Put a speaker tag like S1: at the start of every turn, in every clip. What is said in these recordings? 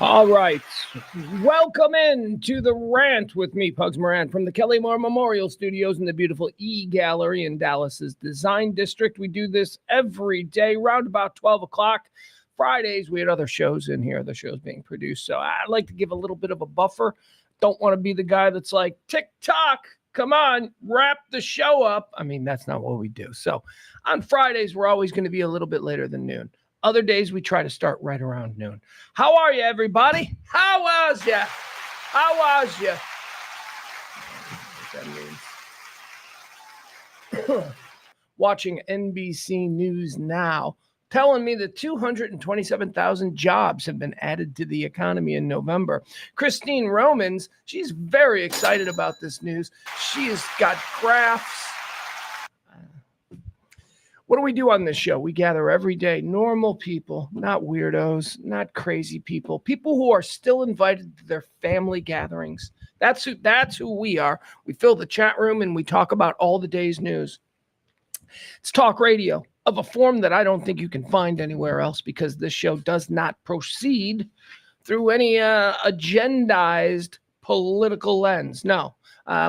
S1: All right. Welcome in to the Rant with me, Pugs Moran, from the Kelly Moore Memorial Studios in the beautiful E Gallery in Dallas's Design District. We do this every day, round about 12 o'clock. Fridays, we had other shows in here, the shows being produced. So I'd like to give a little bit of a buffer. Don't want to be the guy that's like, tick-tock, come on, wrap the show up. I mean, that's not what we do. So on Fridays, we're always going to be a little bit later than noon. Other days, we try to start right around noon. How are you, everybody? How was ya? How was ya? That means watching NBC News Now, telling me that 227,000 jobs have been added to the economy in November. Christine Romans, she's very excited about this news. She has got graphs. What do we do on this show? We gather every day, normal people, not weirdos, not crazy people who are still invited to their family gatherings. That's who we are. We fill the chat room and we talk about all the day's news. It's talk radio of a form that I don't think you can find anywhere else because this show does not proceed through any agendized political lens. No.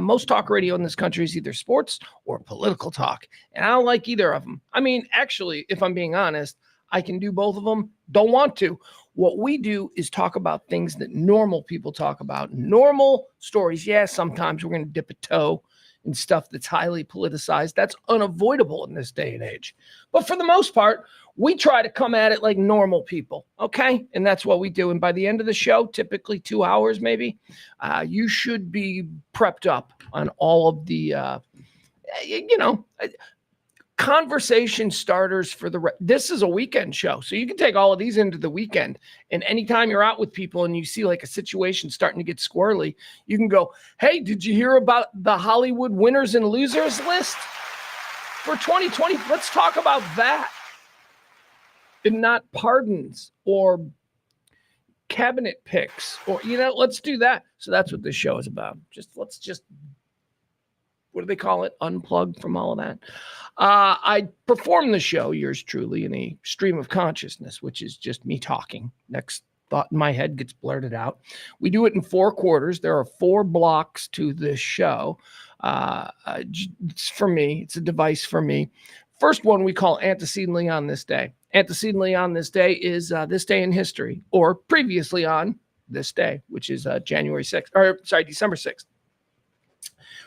S1: Most talk radio in this country is either sports or political talk, and I don't like either of them. I mean, actually, if I'm being honest, I can do both of them. Don't want to. What we do is talk about things that normal people talk about, normal stories. Yeah, sometimes we're going to dip a toe in stuff that's highly politicized. That's unavoidable in this day and age. But for the most part, we try to come at it like normal people, okay? And that's what we do. And by the end of the show, typically 2 hours maybe, you should be prepped up on all of the, conversation starters for this is a weekend show. So you can take all of these into the weekend. And anytime you're out with people and you see like a situation starting to get squirrely, you can go, hey, did you hear about the Hollywood winners and losers list for 2020? Let's talk about that. And not pardons or cabinet picks or, let's do that. So that's what this show is about. Let's what do they call it? Unplug from all of that. I perform the show, yours truly, in a stream of consciousness, which is just me talking. Next thought in my head gets blurted out. We do it in 4 quarters. There are 4 blocks to this show. It's for me. It's a device for me. First one we call Antecedently on This Day. Antecedently on this day is this day in history, or previously on this day, which is December 6th.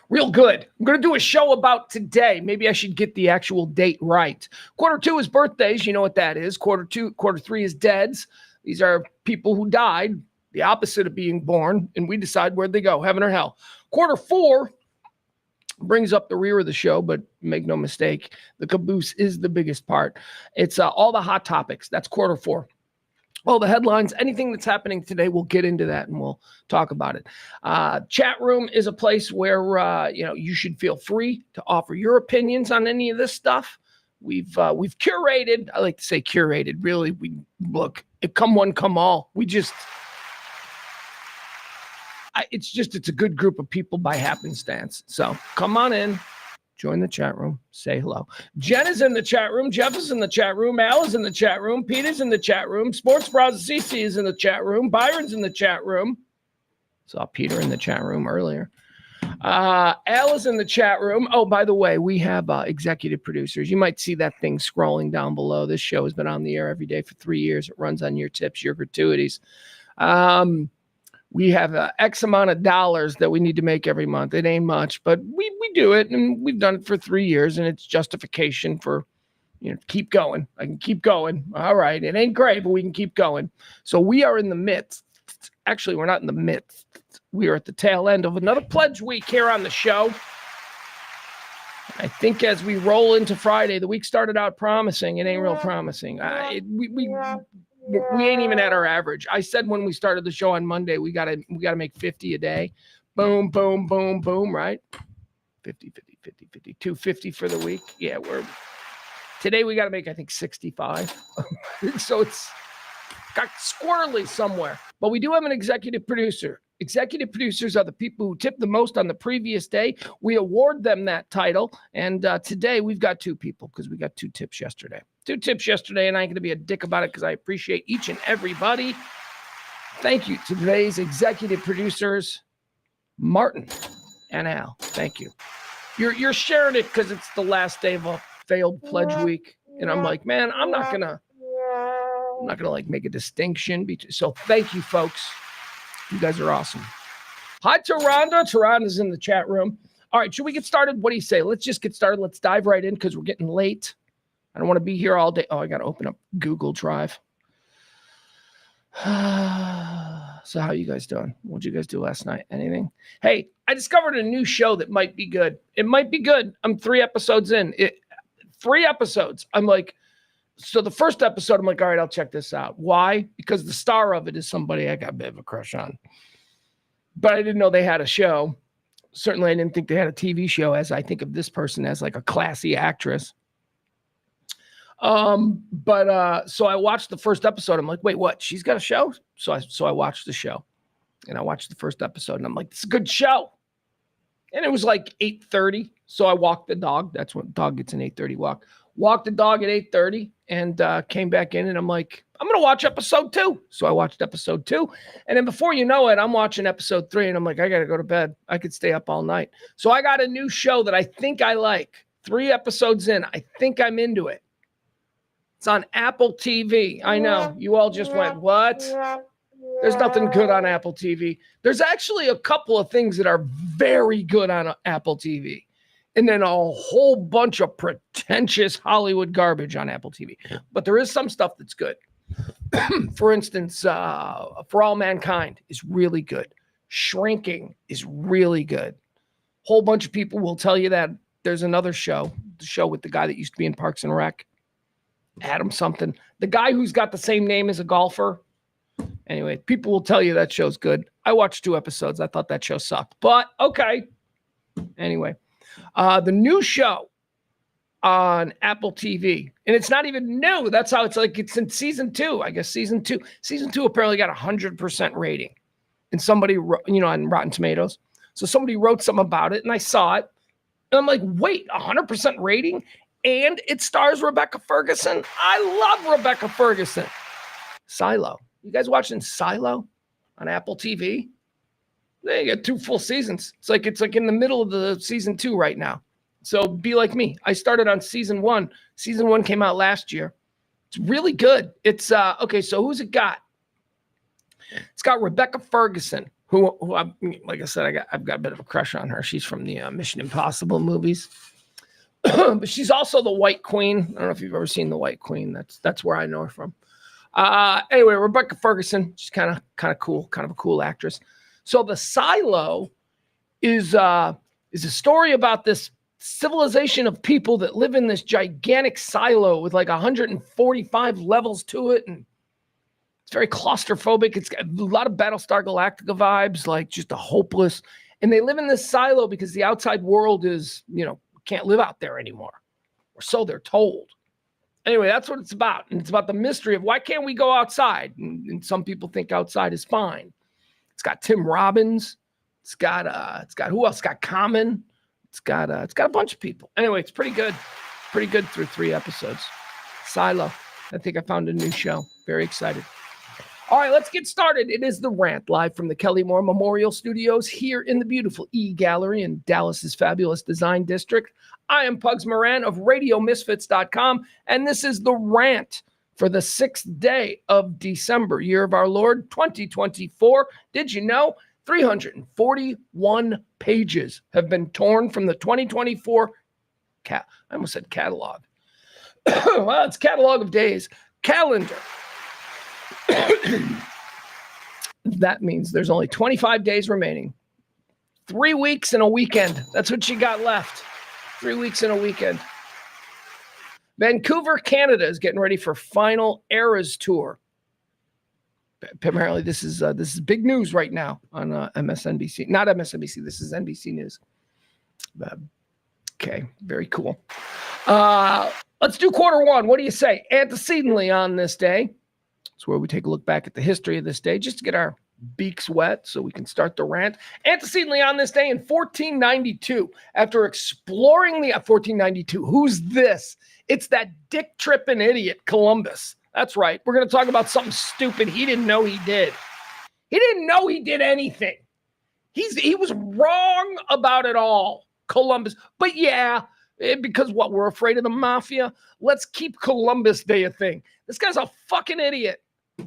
S1: Real good. I'm going to do a show about today. Maybe I should get the actual date right. Quarter 2 is birthdays. You know what that is. Quarter 3 is deads. These are people who died, the opposite of being born, and we decide where'd they go, heaven or hell. Quarter 4 brings up the rear of the show, but make no mistake, the caboose is the biggest part. It's all the hot topics. That's quarter 4. All the headlines, anything that's happening today, we'll get into that and we'll talk about it. Chat room is a place where you should feel free to offer your opinions on any of this stuff. We've curated. I like to say curated. Really, we look. Come one, come all. It's a good group of people by happenstance. So come on in, join the chat room, say hello. Jen is in the chat room. Jeff is in the chat room. Al is in the chat room. Pete is in the chat room. Sports Browser CC is in the chat room. Byron's in the chat room. Saw Peter in the chat room earlier. Al is in the chat room. Oh, by the way, we have executive producers. You might see that thing scrolling down below. This show has been on the air every day for 3 years. It runs on your tips, your gratuities. We have X amount of dollars that we need to make every month. It ain't much, but we do it, and we've done it for 3 years, and it's justification for, keep going. I can keep going. All right, it ain't great, but we can keep going. So we are in the midst. Actually, we're not in the midst. We are at the tail end of another pledge week here on the show. I think as we roll into Friday, the week started out promising. It ain't real promising. We ain't even at our average. I said when we started the show on Monday, we gotta make 50 a day. Boom, boom, boom, boom, right? 50, 250 for the week. Yeah, today we gotta make, I think, 65. So it's got squirrely somewhere. But we do have an executive producer. Executive producers are the people who tip the most on the previous day. We award them that title. And today we've got 2 people because we got 2 tips yesterday. 2 tips yesterday, and I ain't going to be a dick about it because I appreciate each and everybody. Thank you to today's executive producers, Martin and Al. Thank you. You're sharing it because it's the last day of a failed pledge week. And I'm like, man, I'm not gonna like make a distinction. So thank you, folks. You guys are awesome. Hi, Taronda. Taronda's in the chat room. All right, should we get started? What do you say? Let's just get started. Let's dive right in because we're getting late. I don't want to be here all day. Oh, I got to open up Google Drive. So how you guys doing? What did you guys do last night? Anything? Hey, I discovered a new show that might be good. It might be good. I'm 3 episodes in. 3 episodes. I'm like, so the first episode, I'm like, all right, I'll check this out. Why? Because the star of it is somebody I got a bit of a crush on. But I didn't know they had a show. Certainly, I didn't think they had a TV show, as I think of this person as like a classy actress. So I watched the first episode. I'm like, wait, what? She's got a show? So I watched the show, and I watched the first episode, and I'm like, this is a good show. And it was like 8:30. So I walked the dog. That's when dog gets an 8:30 walk. Walked the dog at 8:30 and came back in, and I'm like, I'm going to watch episode 2. So I watched episode 2. And then before you know it, I'm watching episode 3, and I'm like, I got to go to bed. I could stay up all night. So I got a new show that I think I like. 3 episodes in. I think I'm into it. It's on Apple TV. I know. You all just went, what? There's nothing good on Apple TV. There's actually a couple of things that are very good on Apple TV. And then a whole bunch of pretentious Hollywood garbage on Apple TV. But there is some stuff that's good. For instance, For All Mankind is really good. Shrinking is really good. Whole bunch of people will tell you that. There's another show, the show with the guy that used to be in Parks and Rec. Adam something. The guy who's got the same name as a golfer. Anyway, people will tell you that show's good. I watched 2 episodes. I thought that show sucked. But, okay. Anyway, the new show on Apple TV, and it's not even new. That's how it's like. It's in season 2. I guess season 2. Season 2 apparently got 100% rating. And somebody wrote, on Rotten Tomatoes. So somebody wrote something about it, and I saw it. And I'm like, wait, 100% rating? And it stars Rebecca Ferguson. I love Rebecca Ferguson. Silo. You guys watching Silo on Apple TV? They got 2 full seasons. It's like in the middle of the season 2 right now. So be like me. I started on season 1. Season 1 came out last year. It's really good. It's okay. So who's it got? It's got Rebecca Ferguson, who like I said, I've got a bit of a crush on her. She's from the Mission Impossible movies. But she's also the White Queen. I don't know if you've ever seen the White Queen. That's where I know her from. Anyway, Rebecca Ferguson, she's kind of cool, kind of a cool actress. So the Silo is a story about this civilization of people that live in this gigantic silo with like 145 levels to it, and it's very claustrophobic. It's got a lot of Battlestar Galactica vibes, like just a hopeless. And they live in this silo because the outside world is, can't live out there anymore, or so they're told. Anyway, that's what it's about. And it's about the mystery of why can't we go outside? And some people think outside is fine. It's got Tim Robbins. It's got who else? It's got Common. It's got a bunch of people. Anyway, it's pretty good. Pretty good through 3 episodes. Silo. I think I found a new show. Very excited. All right, let's get started. It is The Rant, live from the Kelly Moore Memorial Studios here in the beautiful E Gallery in Dallas's fabulous design district. I am Pugs Moran of RadioMisfits.com, and this is The Rant for the 6th day of December, year of our Lord, 2024. Did you know 341 pages have been torn from the 2024 I almost said catalog. Well, it's catalog of days. Calendar. That means there's only 25 days remaining. 3 weeks and a weekend. That's what you got left. 3 weeks and a weekend. Vancouver, Canada is getting ready for Final Eras Tour. Apparently, this is big news right now on MSNBC. Not MSNBC. This is NBC News. Okay, very cool. Let's do quarter 1. What do you say? Antecedently on this day. It's where we take a look back at the history of this day just to get our beaks wet so we can start the rant. Antecedently on this day in 1492, after exploring the 1492, who's this? It's that dick tripping idiot, Columbus. That's right. We're going to talk about something stupid he didn't know he did. He didn't know he did anything. He was wrong about it all, Columbus. But yeah, because what, we're afraid of the mafia? Let's keep Columbus Day a thing. This guy's a fucking idiot.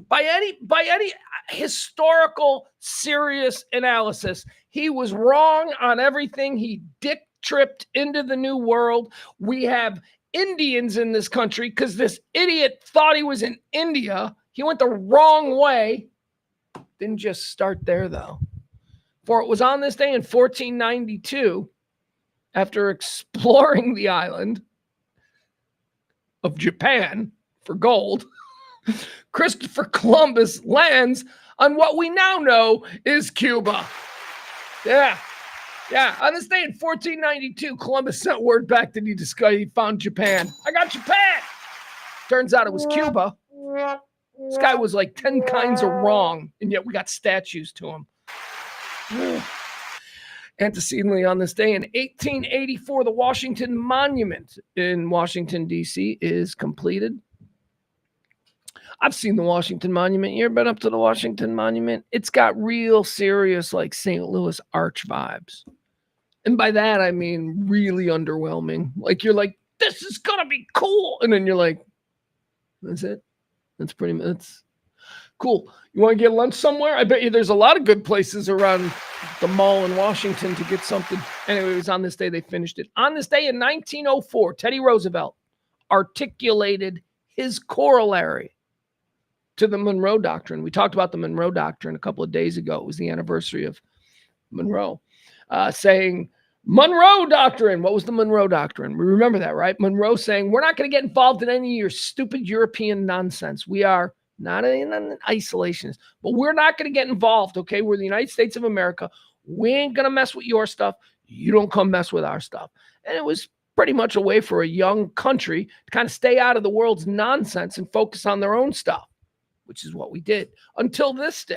S1: By any historical serious analysis, he was wrong on everything. He dick tripped into the new world. We have Indians in this country because this idiot thought he was in India. He went the wrong way. Didn't just start there, though. For it was on this day in 1492, after exploring the island of Japan for gold, Christopher Columbus lands on what we now know is Cuba. Yeah. On this day in 1492, Columbus sent word back that he found Japan. I got Japan. Turns out it was Cuba. This guy was like 10 kinds of wrong, and yet we got statues to him. Antecedently on this day in 1884, the Washington Monument in Washington, D.C. is completed. I've seen the Washington Monument. You ever been up to the Washington Monument? It's got real serious, like St. Louis Arch vibes. And by that, I mean really underwhelming. Like, you're like, this is going to be cool. And then you're like, that's it. That's cool. You want to get lunch somewhere? I bet you there's a lot of good places around the mall in Washington to get something. Anyway, it was on this day they finished it. On this day in 1904, Teddy Roosevelt articulated his corollary to the Monroe Doctrine. We talked about the Monroe Doctrine a couple of days ago. It was the anniversary of Monroe, saying, Monroe Doctrine. What was the Monroe Doctrine? We remember that, right? Monroe saying, we're not going to get involved in any of your stupid European nonsense. We are not an isolationist, but we're not going to get involved, okay? We're the United States of America. We ain't going to mess with your stuff. You don't come mess with our stuff. And it was pretty much a way for a young country to kind of stay out of the world's nonsense and focus on their own stuff, which is what we did until this day.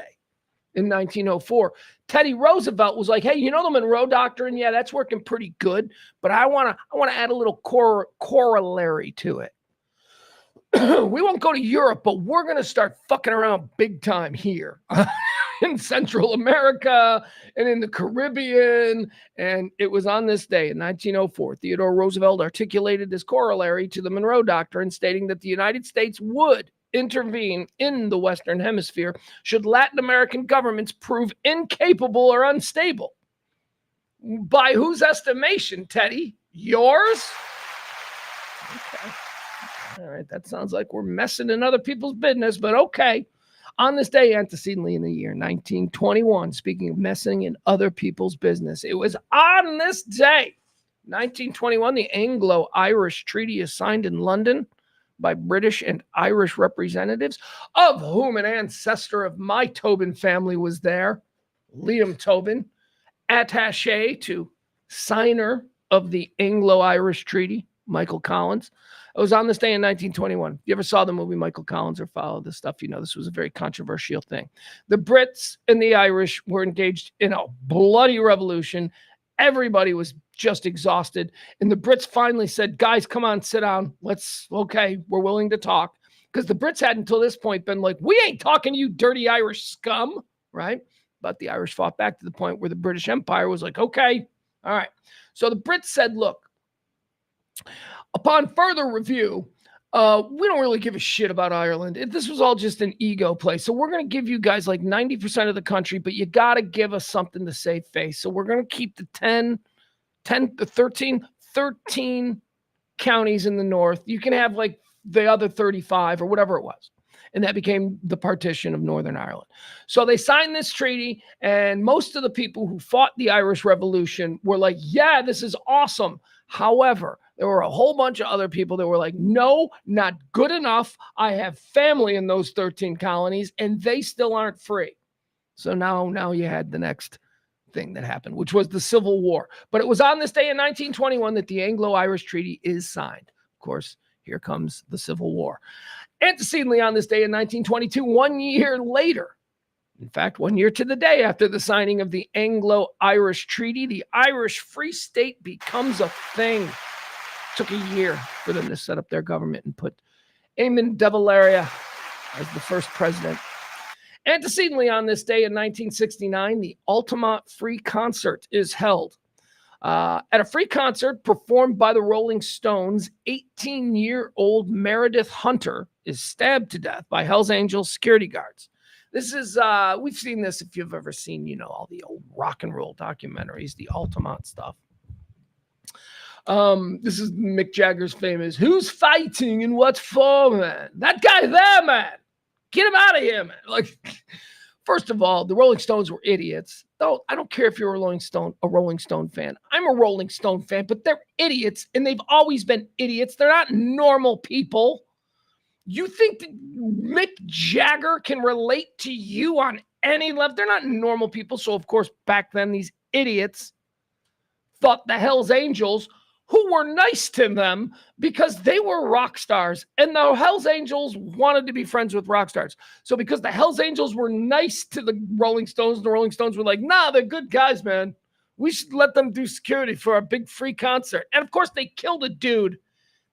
S1: In 1904, Teddy Roosevelt was like, hey, you know the Monroe Doctrine? Yeah, that's working pretty good, but I want to add a little corollary to it. We won't go to Europe, but we're going to start fucking around big time here in Central America and in the Caribbean. And it was on this day in 1904, Theodore Roosevelt articulated this corollary to the Monroe Doctrine, stating that the United States would intervene in the Western Hemisphere should Latin American governments prove incapable or unstable. By whose estimation, Teddy? Yours? Okay. All right, that sounds like we're messing in other people's business, but okay. On this day, antecedently in the year 1921, speaking of messing in other people's business, it was on this day, 1921, the Anglo-Irish Treaty is signed in London by British and Irish representatives, of whom an ancestor of my Tobin family was there, Liam Tobin, attaché to signer of the Anglo-Irish Treaty, Michael Collins. It was on this day in 1921. If you ever saw the movie Michael Collins or followed this stuff, you know this was a very controversial thing. The Brits and the Irish were engaged in a bloody revolution. Everybody was just exhausted. And the Brits finally said, guys, come on, sit down. Okay, we're willing to talk. Because the Brits had until this point been like, we ain't talking to you dirty Irish scum, right? But the Irish fought back to the point where the British Empire was like, okay, all right. So the Brits said, look, upon further review, we don't really give a shit about Ireland. This was all just an ego play. So we're going to give you guys like 90% of the country, but you got to give us something to save face. So we're going to keep the 13 counties in the north. You can have like the other 35 or whatever it was. And that became the partition of Northern Ireland. So they signed this treaty, and most of the people who fought the Irish Revolution were like, yeah, this is awesome. However, there were a whole bunch of other people that were like, no, not good enough. I have family in those 13 colonies, and they still aren't free. So now you had the next thing that happened, which was the Civil War. But it was on this day in 1921 that the Anglo-Irish Treaty is signed. Of course, here comes the Civil War. Antecedently on this day in 1922, 1 year later, in fact, 1 year to the day after the signing of the Anglo-Irish Treaty, the Irish Free State becomes a thing. Took a year for them to set up their government and put Eamon de Valera as the first president. Antecedently on this day in 1969, the Altamont Free Concert is held. At a free concert performed by the Rolling Stones, 18-year-old Meredith Hunter is stabbed to death by Hell's Angels security guards. This is, we've seen this if you've ever seen, all the old rock and roll documentaries, the Altamont stuff. This is Mick Jagger's famous, "Who's fighting and what for, man? That guy there, man. Get him out of here, man." Like, first of all, the Rolling Stones were idiots. I don't care if you're a Rolling Stone fan. I'm a Rolling Stone fan, but they're idiots, and they've always been idiots. They're not normal people. You think that Mick Jagger can relate to you on any level? They're not normal people. So, of course, back then, these idiots thought the Hells Angels, who were nice to them because they were rock stars, and the Hells Angels wanted to be friends with rock stars. So because the Hells Angels were nice to the Rolling Stones, the Rolling Stones were like, "Nah, they're good guys, man. We should let them do security for our big free concert." And of course, they killed a dude.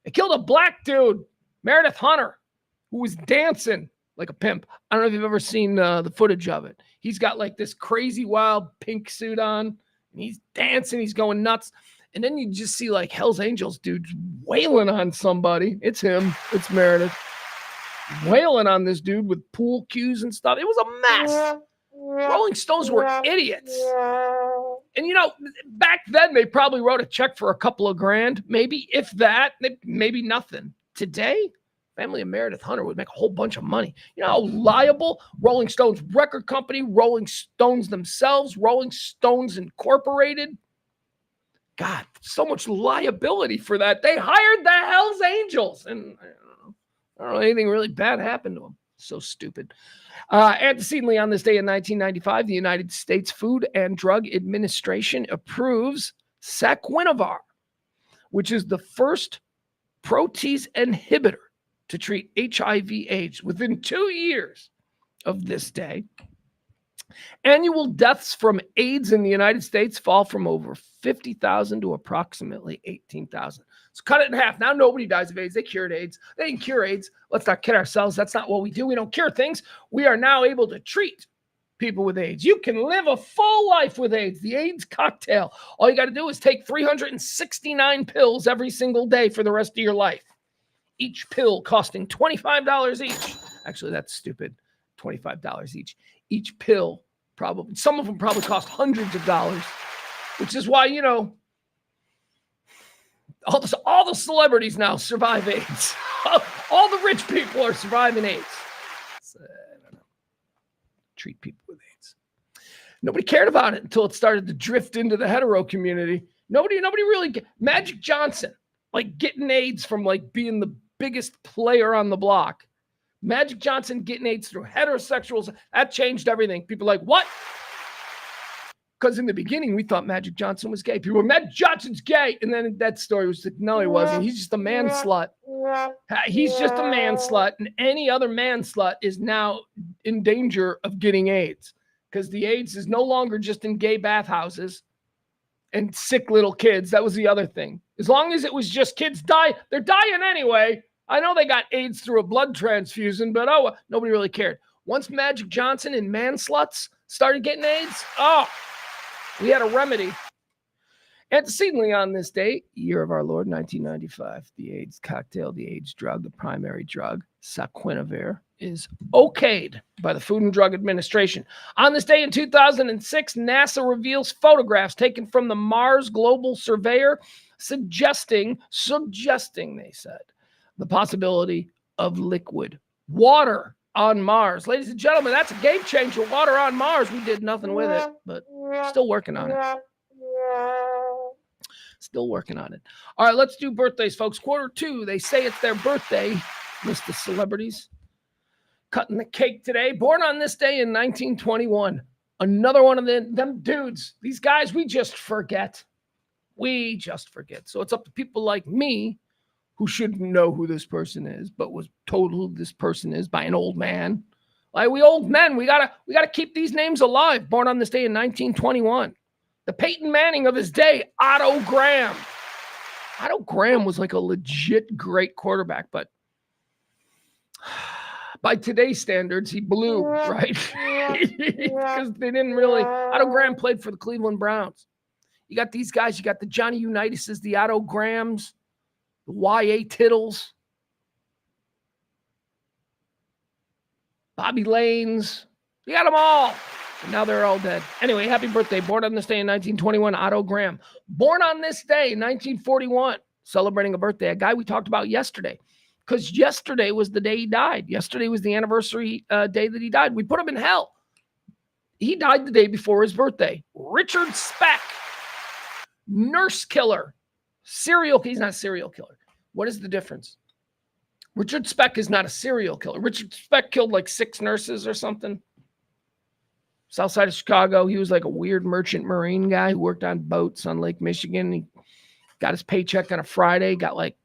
S1: They killed a black dude, Meredith Hunter, who was dancing like a pimp. I don't know if you've ever seen the footage of it. He's got like this crazy wild pink suit on, and he's dancing. He's going nuts. And then you just see like Hell's Angels dudes wailing on somebody. It's him. It's Meredith. Wailing on this dude with pool cues and stuff. It was a mess. Rolling Stones were idiots. And, back then they probably wrote a check for a couple of grand. Maybe, if that, maybe nothing. Today, family of Meredith Hunter would make a whole bunch of money. You know how liable Rolling Stones record company, Rolling Stones themselves, Rolling Stones Incorporated. God, so much liability for that. They hired the Hells Angels, and I don't know anything really bad happened to them. So stupid. Antecedently on this day in 1995, the United States Food and Drug Administration approves Saquinavir, which is the first protease inhibitor to treat HIV/AIDS. Within 2 years of this day, annual deaths from AIDS in the United States fall from over 50,000 to approximately 18,000. So cut it in half. Now nobody dies of AIDS. They cured AIDS. They didn't cure AIDS. Let's not kid ourselves. That's not what we do. We don't cure things. We are now able to treat people with AIDS. You can live a full life with AIDS. The AIDS cocktail. All you got to do is take 369 pills every single day for the rest of your life. Each pill costing $25 each. Actually, that's stupid. $25 each. Each pill, probably, some of them probably cost hundreds of dollars, which is why, all the celebrities now survive AIDS. All the rich people are surviving AIDS. I don't know. Treat people with AIDS. Nobody cared about it until it started to drift into the hetero community. Nobody really. Magic Johnson, like getting AIDS from like being the biggest player on the block. Magic Johnson getting AIDS through heterosexuals, that changed everything. People are like, what? Because in the beginning, we thought Magic Johnson was gay. People were, Magic Johnson's gay. And then that story was like, no, he wasn't. He's just a man slut. He's just a man slut. And any other man slut is now in danger of getting AIDS. Because the AIDS is no longer just in gay bathhouses and sick little kids. That was the other thing. As long as it was just kids die, they're dying anyway. I know they got AIDS through a blood transfusion, but nobody really cared. Once Magic Johnson and man sluts started getting AIDS, we had a remedy. Antecedently on this day, year of our Lord, 1995, the AIDS cocktail, the AIDS drug, the primary drug, Saquinavir, is okayed by the Food and Drug Administration. On this day in 2006, NASA reveals photographs taken from the Mars Global Surveyor suggesting, they said, the possibility of liquid water on Mars. Ladies and gentlemen, that's a game changer. Water on Mars. We did nothing with it, but still working on it. Still working on it. All right, let's do birthdays, folks. Q2, they say it's their birthday. Mr. Celebrities. Cutting the cake today. Born on this day in 1921. Another one of them dudes. These guys, we just forget. We just forget. So it's up to people like me who shouldn't know who this person is, but was told who this person is by an old man. Like we old men, we gotta keep these names alive. Born on this day in 1921. The Peyton Manning of his day, Otto Graham. Otto Graham was like a legit great quarterback, but By today's standards, he blew, right? Because they didn't really. Otto Graham played for the Cleveland Browns. You got these guys. You got the Johnny Unitises, the Otto Grahams, the Y.A. Tittles, Bobby Lanes. You got them all. And now they're all dead. Anyway, happy birthday. Born on this day in 1921, Otto Graham. Born on this day in 1941, celebrating a birthday, a guy we talked about yesterday. Because yesterday was the day he died. Yesterday was the anniversary day that he died. We put him in hell. He died the day before his birthday. Richard Speck, nurse killer, he's not a serial killer. What is the difference? Richard Speck is not a serial killer. Richard Speck killed like 6 nurses or something. South side of Chicago. He was like a weird merchant marine guy who worked on boats on Lake Michigan. He got his paycheck on a Friday, got like,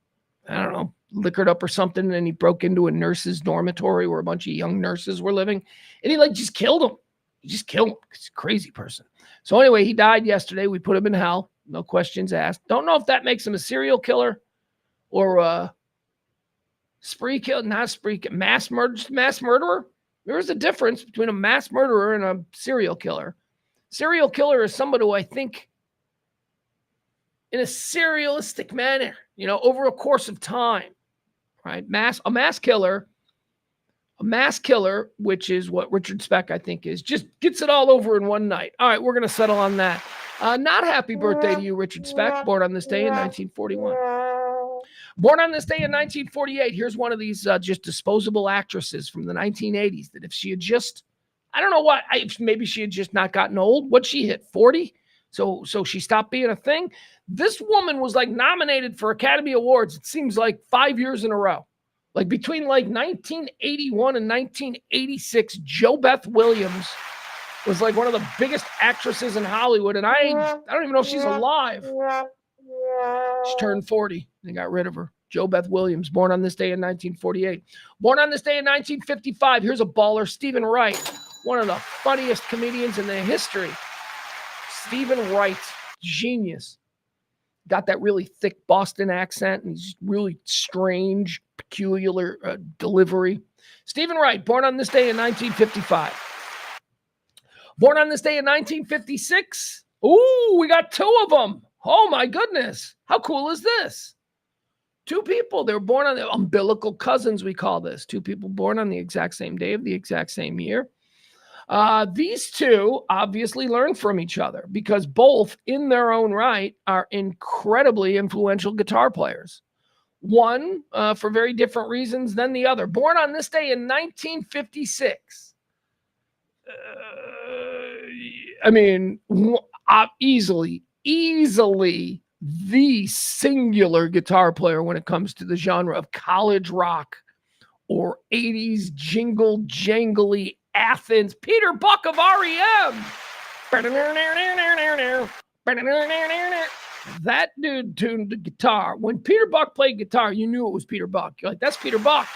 S1: I don't know, liquored up or something, and he broke into a nurse's dormitory where a bunch of young nurses were living, and he like just killed them. He just killed him. He's a crazy person. So anyway, he died yesterday. We put him in hell. No questions asked. Don't know if that makes him a serial killer or a spree killer, not spree, mass murderer. There is a difference between a mass murderer and a serial killer. Serial killer is somebody who I think in a serialistic manner, over a course of time, right? A mass killer, which is what Richard Speck, I think, is, just gets it all over in one night. All right, we're going to settle on that. Not happy birthday to you, Richard Speck, born on this day in 1941. Born on this day in 1948, here's one of these just disposable actresses from the 1980s that if she had just, I don't know what, maybe she had just not gotten old. What'd she hit, 40? So she stopped being a thing. This woman was like nominated for Academy Awards, it seems like 5 years in a row. Like between like 1981 and 1986, Jo Beth Williams was like one of the biggest actresses in Hollywood. And I don't even know if she's alive. She turned 40. They got rid of her. Jo Beth Williams, born on this day in 1948. Born on this day in 1955. Here's a baller, Stephen Wright, one of the funniest comedians in the history. Stephen Wright, genius. Got that really thick Boston accent and he's really strange, peculiar delivery. Stephen Wright, born on this day in 1955. Born on this day in 1956. Ooh, we got 2 of them. Oh my goodness. How cool is this? 2 people. They were born on the umbilical cousins, we call this. 2 people born on the exact same day of the exact same year. These 2 obviously learn from each other because both in their own right are incredibly influential guitar players. One for very different reasons than the other. Born on this day in 1956. Easily the singular guitar player when it comes to the genre of college rock or 80s jingle jangly Athens, Peter Buck of REM. That dude tuned the guitar. When Peter Buck played guitar, you knew it was Peter Buck. You're like, that's Peter Buck.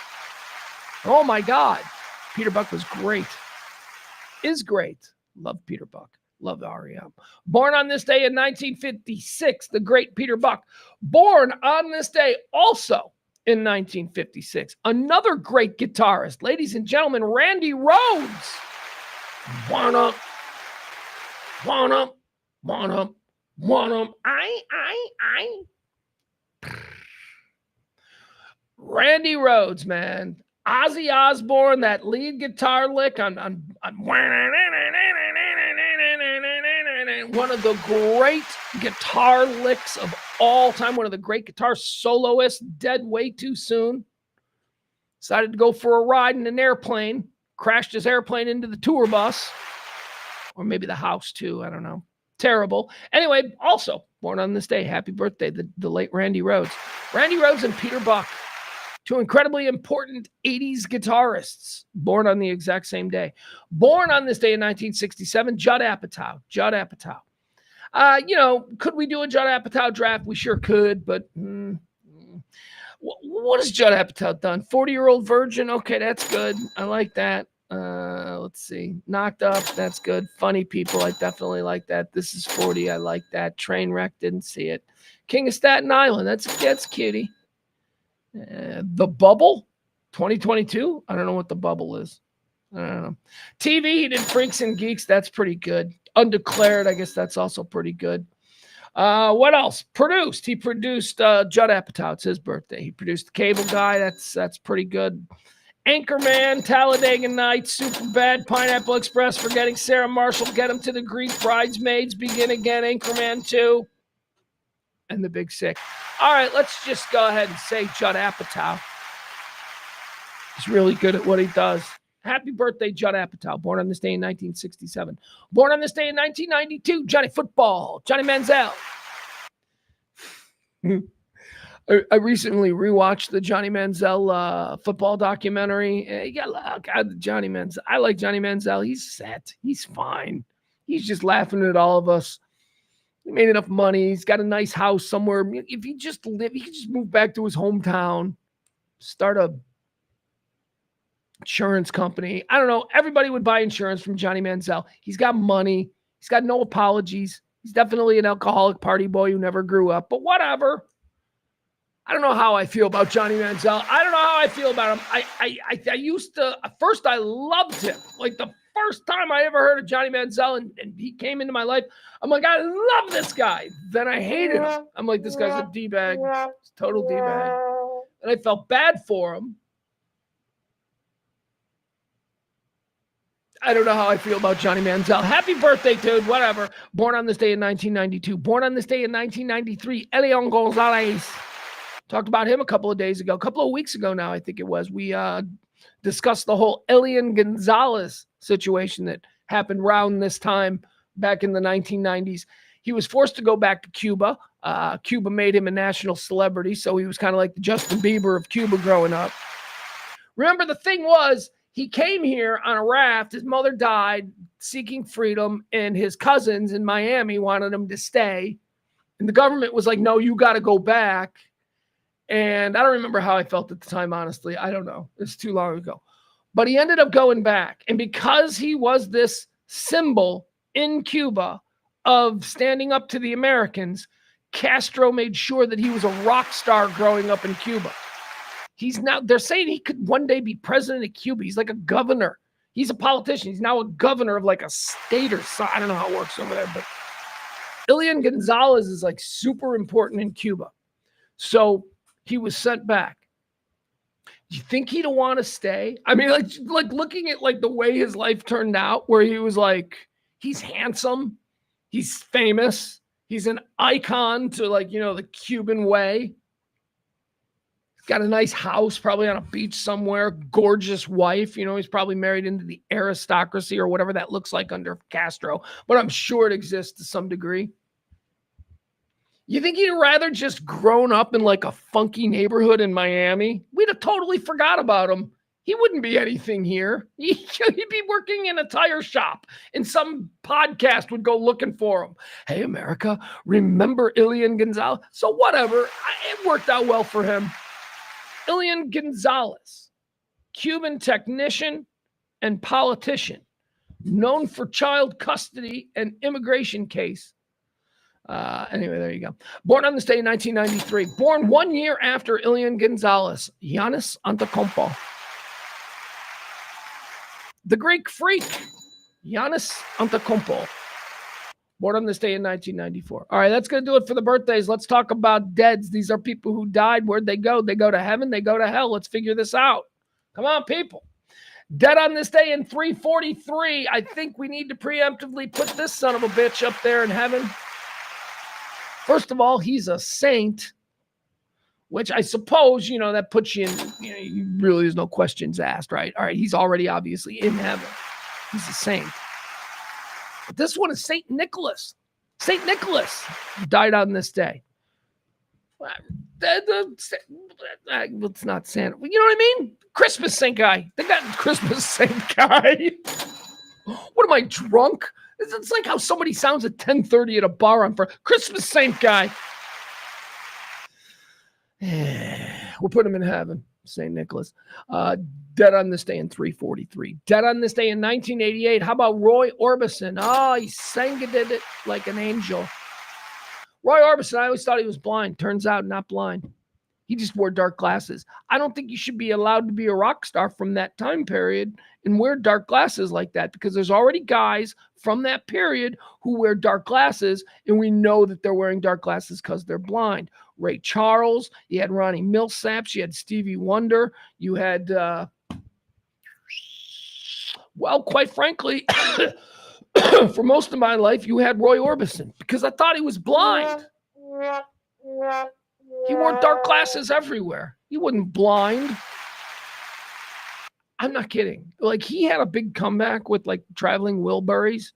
S1: Oh my God. Peter Buck was great. Is great. Love Peter Buck. Love REM. Born on this day in 1956, the great Peter Buck. Born on this day also in 1956, another great guitarist. Ladies and gentlemen, Randy Rhoads. Wanna. Randy Rhoads, man. Ozzy Osbourne, that lead guitar lick on one of the great guitar licks of all time, one of the great guitar soloists, dead way too soon. Decided to go for a ride in an airplane, crashed his airplane into the tour bus, or maybe the house too, I don't know. Terrible. Anyway, also born on this day, happy birthday, the late Randy Rhoads. Randy Rhoads and Peter Buck, 2 incredibly important 80s guitarists, born on the exact same day. Born on this day in 1967, Judd Apatow. Could we do a Judd Apatow draft? We sure could, but what has Judd Apatow done? 40-year-old virgin? Okay, that's good. I like that. Let's see. Knocked Up, that's good. Funny People, I definitely like that. This Is 40, I like that. Trainwreck, didn't see it. King of Staten Island, that's cutie. The Bubble, 2022? I don't know what the bubble is. I don't know. TV, he did Freaks and Geeks. That's pretty good. Undeclared, I guess that's also pretty good. What else? Produced. He produced Judd Apatow. It's his birthday. He produced The Cable Guy. That's pretty good. Anchorman, Talladega Nights, Superbad, Pineapple Express, Forgetting Sarah Marshall, Get Him to the Greek, Bridesmaids, Begin Again, Anchorman 2, and The Big Sick. All right, let's just go ahead and say Judd Apatow. He's really good at what he does. Happy birthday, Judd Apatow, born on this day in 1967. Born on this day in 1992, Johnny Football, Johnny Manziel. I recently rewatched the Johnny Manziel football documentary. God, Johnny Manziel. I like Johnny Manziel. He's set. He's fine. He's just laughing at all of us. He made enough money. He's got a nice house somewhere. If he just lived, he could just move back to his hometown, start a insurance company. I don't know. Everybody would buy insurance from Johnny Manziel. He's got money. He's got no apologies. He's definitely an alcoholic party boy who never grew up, but whatever. I don't know how I feel about Johnny Manziel. I don't know how I feel about him. I used to, at first I loved him. Like the first time I ever heard of Johnny Manziel and he came into my life, I'm like, I love this guy. Then I hated him. I'm like, this guy's a D-bag. It's a total D-bag. And I felt bad for him. I don't know how I feel about Johnny Manziel. Happy birthday, dude. Whatever. Born on this day in 1992. Born on this day in 1993. Elian Gonzalez. Talked about him a couple of weeks ago now, I think it was. We discussed the whole Elian Gonzalez situation that happened around this time back in the 1990s. He was forced to go back to Cuba. Cuba made him a national celebrity, so he was kind of like the Justin Bieber of Cuba growing up. Remember, the thing was, he came here on a raft. His mother died seeking freedom, and his cousins in Miami wanted him to stay. And the government was like, no, you got to go back. And I don't remember how I felt at the time, honestly. I don't know. It's too long ago. But he ended up going back. And because he was this symbol in Cuba of standing up to the Americans, Castro made sure that he was a rock star growing up in Cuba. They're saying he could one day be president of Cuba. He's like a governor. He's a politician. He's now a governor of like a state or something. I don't know how it works over there, but Elian Gonzalez is like super important in Cuba. So he was sent back. Do you think he'd want to stay? I mean, like looking at like the way his life turned out, where he was like, he's handsome, he's famous, he's an icon to like, the Cuban way. Got a nice house, probably on a beach somewhere, gorgeous wife. He's probably married into the aristocracy or whatever that looks like under Castro, but I'm sure it exists to some degree. You think he'd rather just grown up in like a funky neighborhood in Miami? We'd have totally forgot about him. He wouldn't be anything here. He'd be working in a tire shop and some podcast would go looking for him. Hey, America, remember Elian Gonzalez? So whatever, it worked out well for him. Elian Gonzalez, Cuban technician and politician, known for child custody and immigration case. Anyway, there you go. Born on this day in 1993. Born 1 year after Elian Gonzalez, Giannis Antetokounmpo. The Greek freak, Giannis Antetokounmpo. Born on this day in 1994. All right, that's going to do it for the birthdays. Let's talk about deads. These are people who died. Where'd they go? They go to heaven. They go to hell. Let's figure this out. Come on, people. Dead on this day in 343. I think we need to preemptively put this son of a bitch up there in heaven. First of all, he's a saint, which I suppose, that puts you in, really there's no questions asked, right? All right, he's already obviously in heaven. He's a saint. But this one is St. Nicholas. St. Nicholas died on this day. It's not Santa. You know what I mean? Christmas Saint guy. They got Christmas Saint guy. What am I, drunk? It's like how somebody sounds at 10:30 at a bar on Christmas Saint guy. We're putting him in heaven, St. Nicholas. Dead on this day in 343. Dead on this day in 1988. How about Roy Orbison? Oh, he sang it like an angel. Roy Orbison, I always thought he was blind. Turns out not blind. He just wore dark glasses. I don't think you should be allowed to be a rock star from that time period and wear dark glasses like that, because there's already guys from that period who wear dark glasses, and we know that they're wearing dark glasses because they're blind. Ray Charles, you had Ronnie Millsaps, you had Stevie Wonder, you had, well, quite frankly, for most of my life, you had Roy Orbison, because I thought he was blind. He wore dark glasses everywhere. He wasn't blind. I'm not kidding. Like, he had a big comeback with like Traveling Wilburys.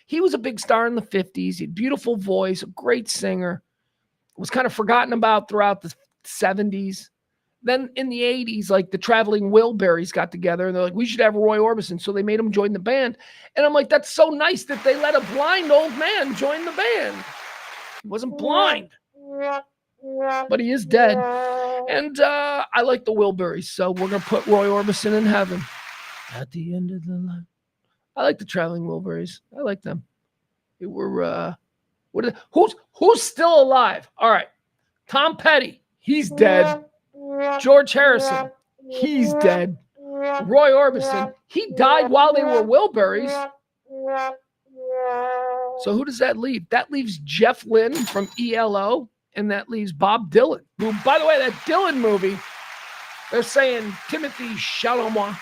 S1: He was a big star in the 50s. He had a beautiful voice, a great singer. Was kind of forgotten about throughout the 70s. Then in the 80s, like the Traveling Wilburys got together and they're like, we should have Roy Orbison. So they made him join the band. And I'm like, that's so nice that they let a blind old man join the band. He wasn't blind, but he is dead. And I like the Wilburys, so we're going to put Roy Orbison in heaven. At the end of the line. I like the Traveling Wilburys. I like them. They were, who's still alive? All right. Tom Petty, he's dead. George Harrison, he's dead. Roy Orbison, he died while they were Wilburys. So who does that leave? That leaves Jeff Lynne from ELO, and that leaves Bob Dylan. Who, by the way, that Dylan movie, they're saying Timothy Chalamet,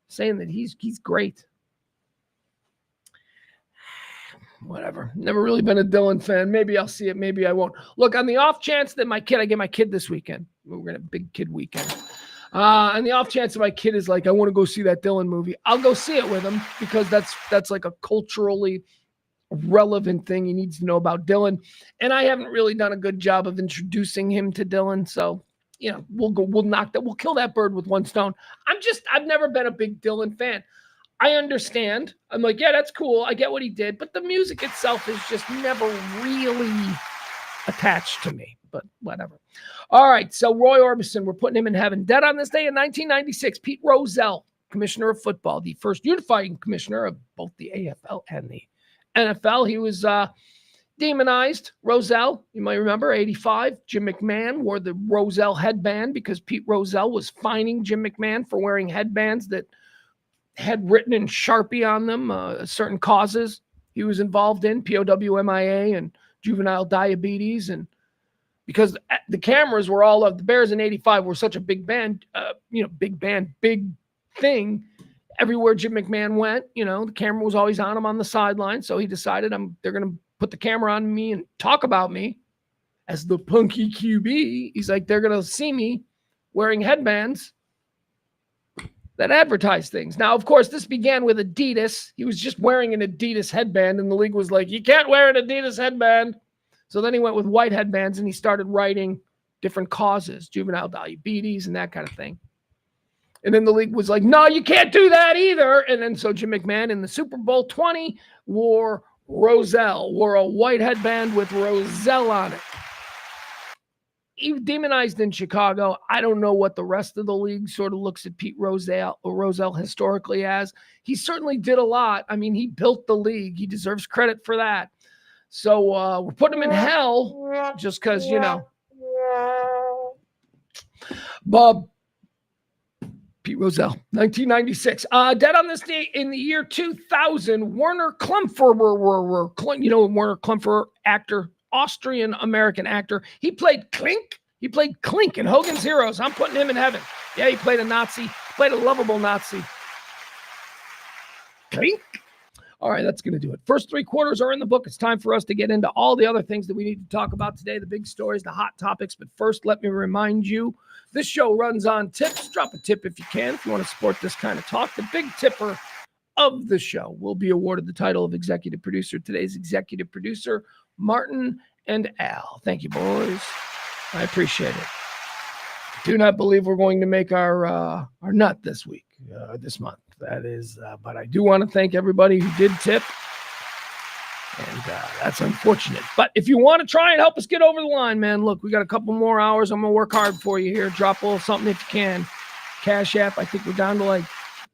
S1: saying that he's great. Whatever. Never really been a Dylan fan. Maybe I'll see it. Maybe I won't. Look, on the off chance that I get my kid this weekend. We're going to have a big kid weekend. On the off chance that my kid is like, I want to go see that Dylan movie, I'll go see it with him, because that's like a culturally relevant thing he needs to know about Dylan. And I haven't really done a good job of introducing him to Dylan. So, we'll kill that bird with one stone. I've never been a big Dylan fan. I understand. I'm like, yeah, that's cool. I get what he did. But the music itself is just never really attached to me. But whatever. All right. So Roy Orbison, we're putting him in heaven. Dead on this day in 1996, Pete Rozelle, commissioner of football, the first unifying commissioner of both the AFL and the NFL. He was demonized. Rozelle, you might remember, 85. Jim McMahon wore the Rozelle headband because Pete Rozelle was fining Jim McMahon for wearing headbands that had written in Sharpie on them certain causes he was involved in, POWMIA and juvenile diabetes. And because the cameras were all of the Bears in 85 were such a big band, big thing. Everywhere Jim McMahon went, the camera was always on him on the sideline. So he decided they're going to put the camera on me and talk about me as the punky QB. He's like, they're going to see me wearing headbands that advertise things. Now, of course, this began with Adidas. He was just wearing an Adidas headband, and the league was like, you can't wear an Adidas headband. So then he went with white headbands, and he started writing different causes, juvenile diabetes and that kind of thing. And then the league was like, no, you can't do that either. And then so Jim McMahon in the Super Bowl 20 wore a white headband with Rozelle on it. He was demonized in Chicago. I don't know what the rest of the league sort of looks at Pete Rozelle historically as. He certainly did a lot. I mean, he built the league. He deserves credit for that. So we're putting him in hell just because, Bob, Pete Rozelle, 1996. Dead on this day in the year 2000, Werner Klemperer, Werner Klemperer, actor, Austrian-American actor. He played Klink. He played Klink in Hogan's Heroes. I'm putting him in heaven. Yeah, he played a Nazi. Played a lovable Nazi. Klink. All right, that's going to do it. First three quarters are in the book. It's time for us to get into all the other things that we need to talk about today, the big stories, the hot topics. But first, let me remind you, this show runs on tips. Drop a tip if you can, if you want to support this kind of talk. The big tipper of the show will be awarded the title of executive producer. Today's executive producer, Martin and Al. Thank you, boys. I appreciate it. Do not believe we're going to make our nut this month. That is, but I do want to thank everybody who did tip, and that's unfortunate. But if you want to try and help us get over the line, man, look, we got a couple more hours. I'm going to work hard for you here. Drop a little something if you can. Cash App, I think we're down to like,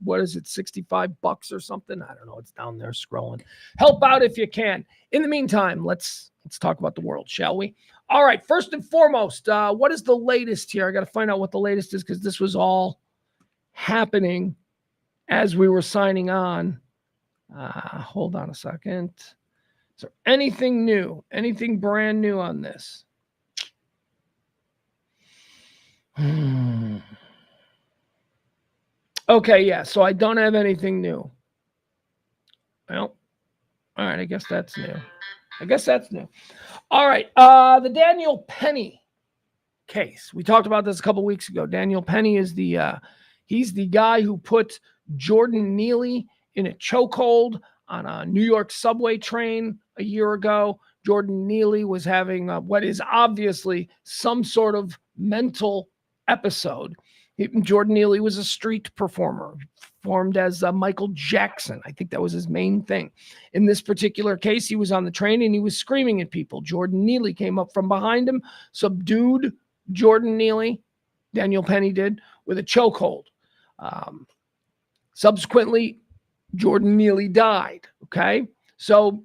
S1: what is it, $65 or something? I don't know. It's down there scrolling. Help out if you can. In the meantime, let's talk about the world, shall we? All right. First and foremost, what is the latest here? I got to find out what the latest is because this was all happening as we were signing on. Hold on a second. Is there anything new? Anything brand new on this? Okay, yeah. So I don't have anything new. Well, all right. I guess that's new. All right. The Daniel Penny case. We talked about this a couple weeks ago. Daniel Penny is he's the guy who put Jordan Neely in a chokehold on a New York subway train a year ago. Jordan Neely was having what is obviously some sort of mental episode. Jordan Neely was a street performer, formed as Michael Jackson. I think that was his main thing. In this particular case, he was on the train and he was screaming at people. Jordan Neely came up from behind him, subdued Jordan Neely, Daniel Penny did, with a chokehold. Subsequently, Jordan Neely died. Okay. So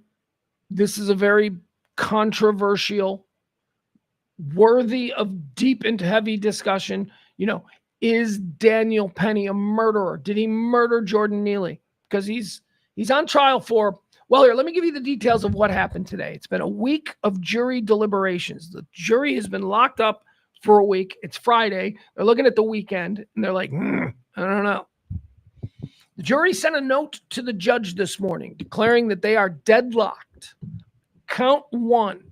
S1: this is a very controversial, worthy of deep and heavy discussion. Is Daniel Penny a murderer? Did he murder Jordan Neely? Because he's on trial for, well, here, let me give you the details of what happened today. It's been a week of jury deliberations. The jury has been locked up for a week. It's Friday. They're looking at the weekend and they're like, I don't know. The jury sent a note to the judge this morning declaring that they are deadlocked. Count one.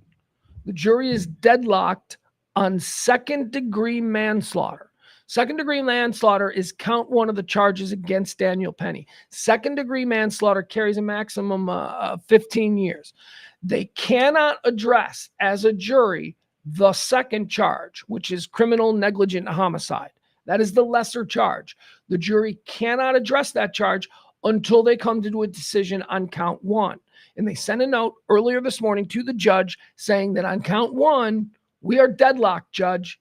S1: The jury is deadlocked on second-degree manslaughter. Second-degree manslaughter is count one of the charges against Daniel Penny. Second-degree manslaughter carries a maximum of 15 years. They cannot address as a jury the second charge, which is criminal negligent homicide. That is the lesser charge. The jury cannot address that charge until they come to a decision on count one. And they sent a note earlier this morning to the judge saying that on count one, we are deadlocked, Judge.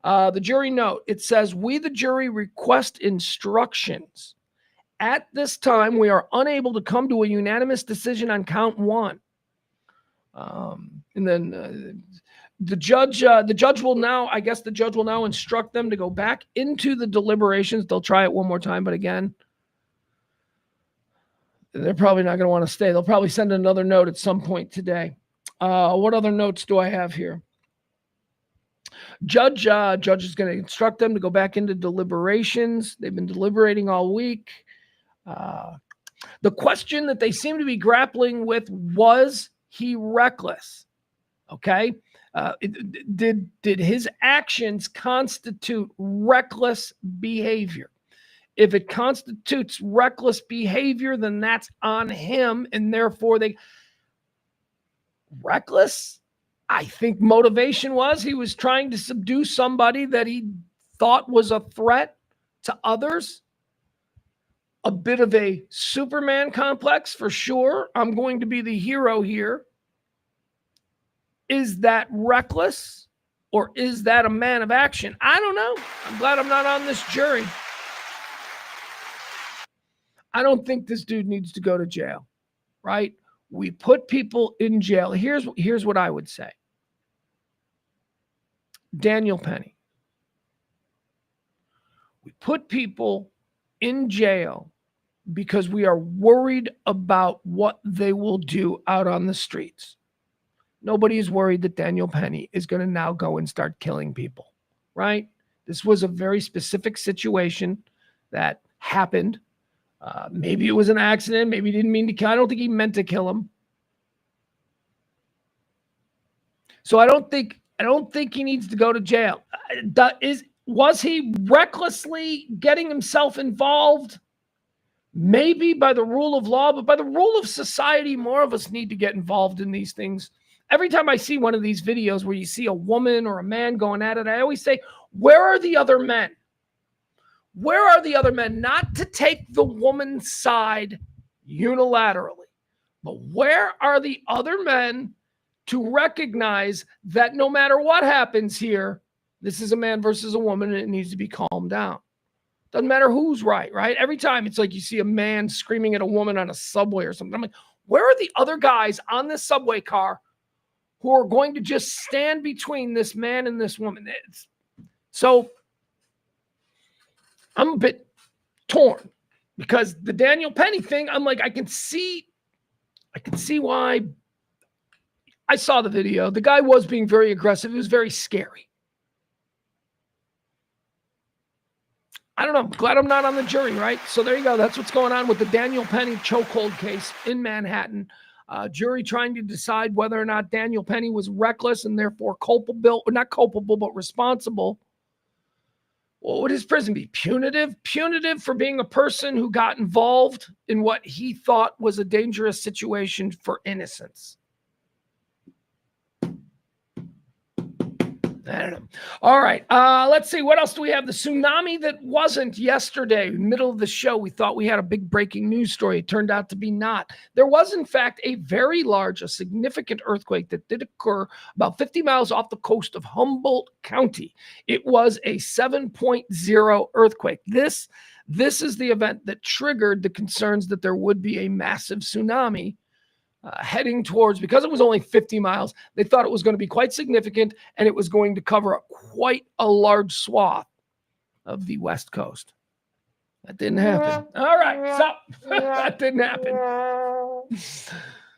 S1: The jury note, it says, we, the jury, request instructions. At this time, we are unable to come to a unanimous decision on count one. And then the judge will now, I guess the judge will now instruct them to go back into the deliberations. They'll try it one more time, but again, they're probably not going to want to stay. They'll probably send another note at some point today. What other notes do I have here? Judge is going to instruct them to go back into deliberations. They've been deliberating all week. The question that they seem to be grappling with, was he reckless? Okay. Did his actions constitute reckless behavior? If it constitutes reckless behavior, then that's on him, and therefore reckless. I think motivation was he was trying to subdue somebody that he thought was a threat to others. A bit of a Superman complex for sure. I'm going to be the hero here. Is that reckless, or is that a man of action? I don't know. I'm glad I'm not on this jury. I don't think this dude needs to go to jail, right? We put people in jail. Here's what I would say. Daniel Penny. We put people in jail because we are worried about what they will do out on the streets. Nobody is worried that Daniel Penny is going to now go and start killing people, right? This was a very specific situation that happened. Maybe it was an accident. Maybe he didn't mean to kill. I don't think he meant to kill him. So I don't think he needs to go to jail. Was he recklessly getting himself involved? Maybe by the rule of law, but by the rule of society, more of us need to get involved in these things. Every time I see one of these videos where you see a woman or a man going at it, I always say, where are the other men? Where are the other men? Not to take the woman's side unilaterally, but where are the other men to recognize that no matter what happens here, this is a man versus a woman and it needs to be calmed down. Doesn't matter who's right? Every time it's like you see a man screaming at a woman on a subway or something. I'm like, where are the other guys on this subway car who are going to just stand between this man and this woman. So I'm a bit torn because the Daniel Penny thing, I'm like, I can see why. I saw the video. The guy was being very aggressive. It was very scary. I don't know. I'm glad I'm not on the jury, right? So there you go. That's what's going on with the Daniel Penny chokehold case in Manhattan. Jury trying to decide whether or not Daniel Penny was reckless and therefore culpable, or not culpable, but responsible. What would his prison be? Punitive? Punitive for being a person who got involved in what he thought was a dangerous situation for innocence. I don't know. All right. Let's see. What else do we have? The tsunami that wasn't yesterday, middle of the show. We thought we had a big breaking news story. It turned out to be not. There was, in fact, a very large, a significant earthquake that did occur about 50 miles off the coast of Humboldt County. It was a 7.0 earthquake. This is the event that triggered the concerns that there would be a massive tsunami heading towards, because it was only 50 miles, they thought it was going to be quite significant and it was going to cover quite a large swath of the West Coast. That didn't happen. All right, so that didn't happen.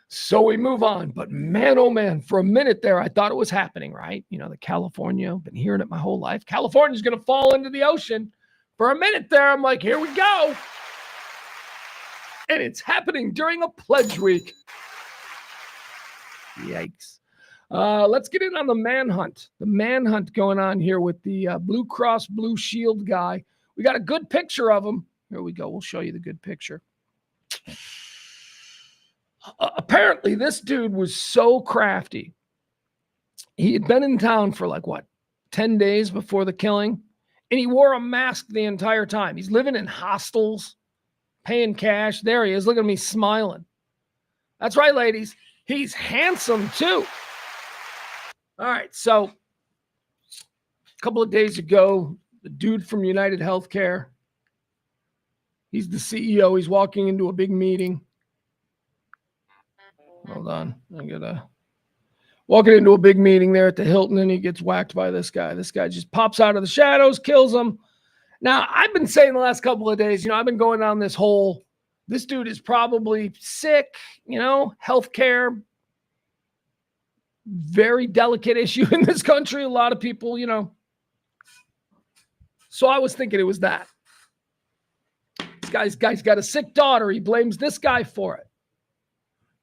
S1: So we move on. But man, oh man, for a minute there, I thought it was happening, right? You know, the California, I've been hearing it my whole life. California's going to fall into the ocean. For a minute there, I'm like, here we go. And it's happening during a pledge week. Yikes. Let's get in on the manhunt. The manhunt going on here with the Blue Cross Blue Shield guy. We got a good picture of him. Here we go. We'll show you the good picture. Apparently, this dude was so crafty. He had been in town for 10 days before the killing, and he wore a mask the entire time. He's living in hostels, paying cash. There he is. Look at me smiling. That's right, ladies. He's handsome, too. All right, so a couple of days ago, the dude from United Healthcare, he's the CEO. He's walking into a big meeting. Hold on. Walking into a big meeting there at the Hilton, and he gets whacked by this guy. This guy just pops out of the shadows, kills him. Now, I've been saying the last couple of days, I've been going down this whole, this dude is probably sick, healthcare, very delicate issue in this country. A lot of people, So I was thinking it was that. This guy's got a sick daughter. He blames this guy for it.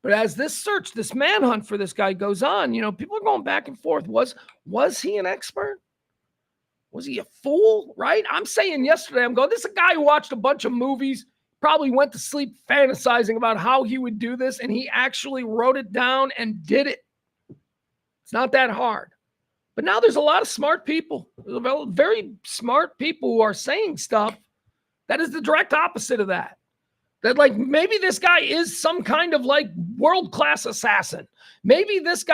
S1: But as this search, this manhunt for this guy goes on, people are going back and forth. Was he an expert? Was he a fool, right? I'm saying yesterday, this is a guy who watched a bunch of movies, probably went to sleep fantasizing about how he would do this, and he actually wrote it down and did it. It's not that hard. But now there's a lot of smart people, very smart people who are saying stuff that is the direct opposite of that. That maybe this guy is some kind of world-class assassin. Maybe this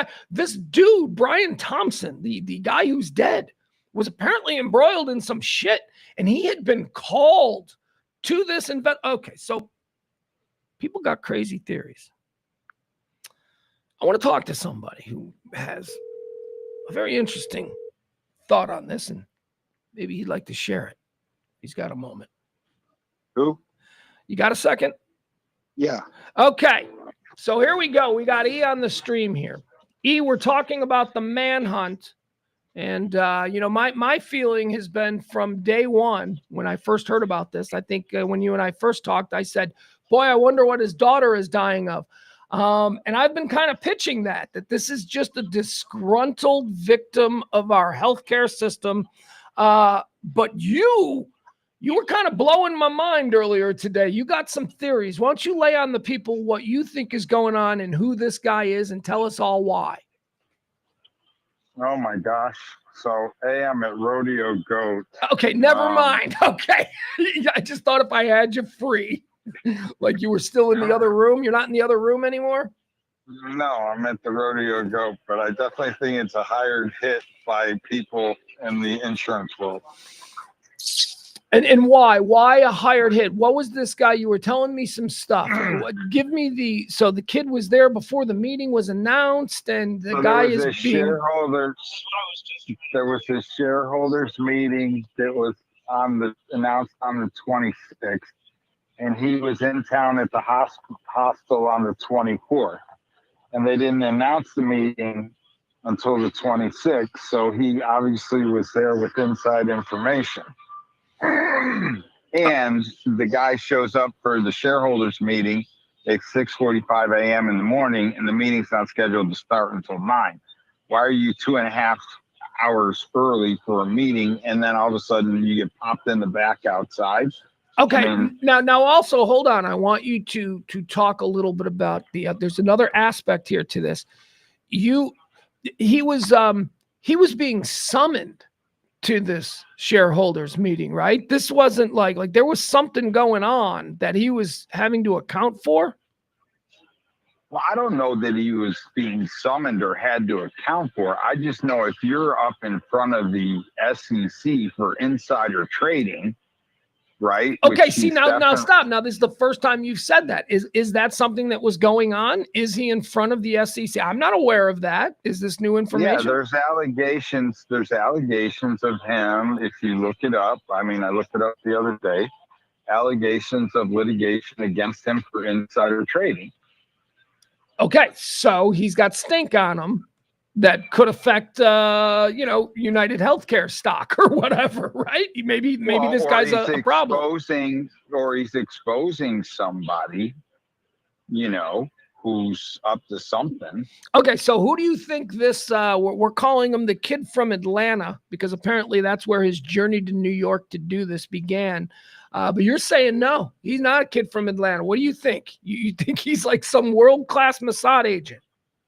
S1: dude, Brian Thompson, the guy who's dead, was apparently embroiled in some shit, and he had been called to this event. Okay, so people got crazy theories. I want to talk to somebody who has a very interesting thought on this, and maybe he'd like to share it. He's got a moment.
S2: Who?
S1: You got a second?
S2: Yeah.
S1: Okay. So here we go. We got E on the stream here. E, we're talking about the manhunt. And, my feeling has been from day one when I first heard about this. I think when you and I first talked, I said, boy, I wonder what his daughter is dying of. And I've been kind of pitching that this is just a disgruntled victim of our healthcare system. But you were kind of blowing my mind earlier today. You got some theories. Why don't you lay on the people what you think is going on and who this guy is and tell us all why?
S2: Oh, my gosh. So, I'm at Rodeo Goat.
S1: Okay, never mind. Okay. I just thought if I had you free, like you were still in the other room. You're not in the other room anymore?
S2: No, I'm at the Rodeo Goat, but I definitely think it's a hired hit by people in the insurance world.
S1: And why? Why a hired hit? What was this guy? You were telling me some stuff. Give me so the kid was there before the meeting was announced, and the guy is being
S2: shareholder. There was a shareholders meeting that was announced on the 26th, and he was in town at the hostel on the 24th, and they didn't announce the meeting until the 26th. So he obviously was there with inside information. And the guy shows up for the shareholders meeting at 6:45 a.m. in the morning, and the meeting's not scheduled to start until 9. Why are you 2.5 hours early for a meeting, and then all of a sudden you get popped in the back outside?
S1: Okay. Now also hold on. I want you to talk a little bit about there's another aspect here to this. He was being summoned to this shareholders meeting, right? This wasn't like there was something going on that he was having to account for.
S2: Well, I don't know that he was being summoned or had to account for. I just know if you're up in front of the SEC for insider trading, right?
S1: Okay, see, now stop. Now, this is the first time you've said that. Is that something that was going on? Is he in front of the SEC? I'm not aware of that. Is this new information?
S2: Yeah, there's allegations. There's allegations of him. If you look it up, I mean, I looked it up the other day. Allegations of litigation against him for insider trading.
S1: Okay, so he's got stink on him that could affect, United Healthcare stock or whatever, right? Maybe this guy's a problem.
S2: Or he's exposing somebody, who's up to something.
S1: Okay, so who do you think this, we're calling him the kid from Atlanta, because apparently that's where his journey to New York to do this began. But you're saying no, he's not a kid from Atlanta. What do you think? You think he's like some world-class Mossad agent?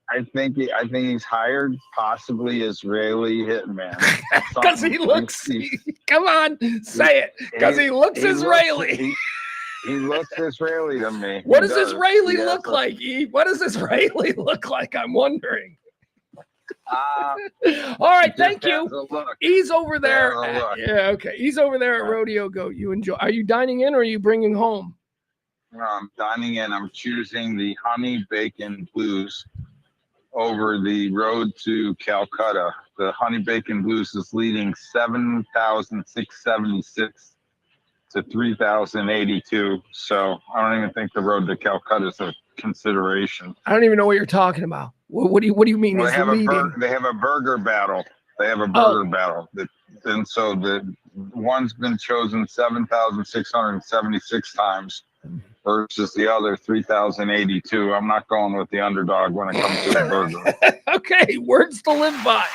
S2: I think he's hired, possibly Israeli hitman.
S1: Because he looks. Come on, say it. Because he looks Israeli.
S2: He looks Israeli to me.
S1: What does Israeli look like? What does Israeli look like? I'm wondering. All right, thank you. He's over there. Yeah, okay. He's over there at Rodeo Goat. You enjoy. Are you dining in or are you bringing home?
S2: No, I'm dining in. I'm choosing the honey bacon blues over the road to Calcutta. The honey bacon blues is leading 7,676 to 3,082. So I don't even think the road to Calcutta is a consideration.
S1: I don't even know what you're talking about. What do you mean?
S2: Well, they have a burger battle. They have a burger battle. And so the one's been chosen 7,676 times versus the other 3,082. I'm not going with the underdog when it comes to the burger.
S1: Okay, words to live by.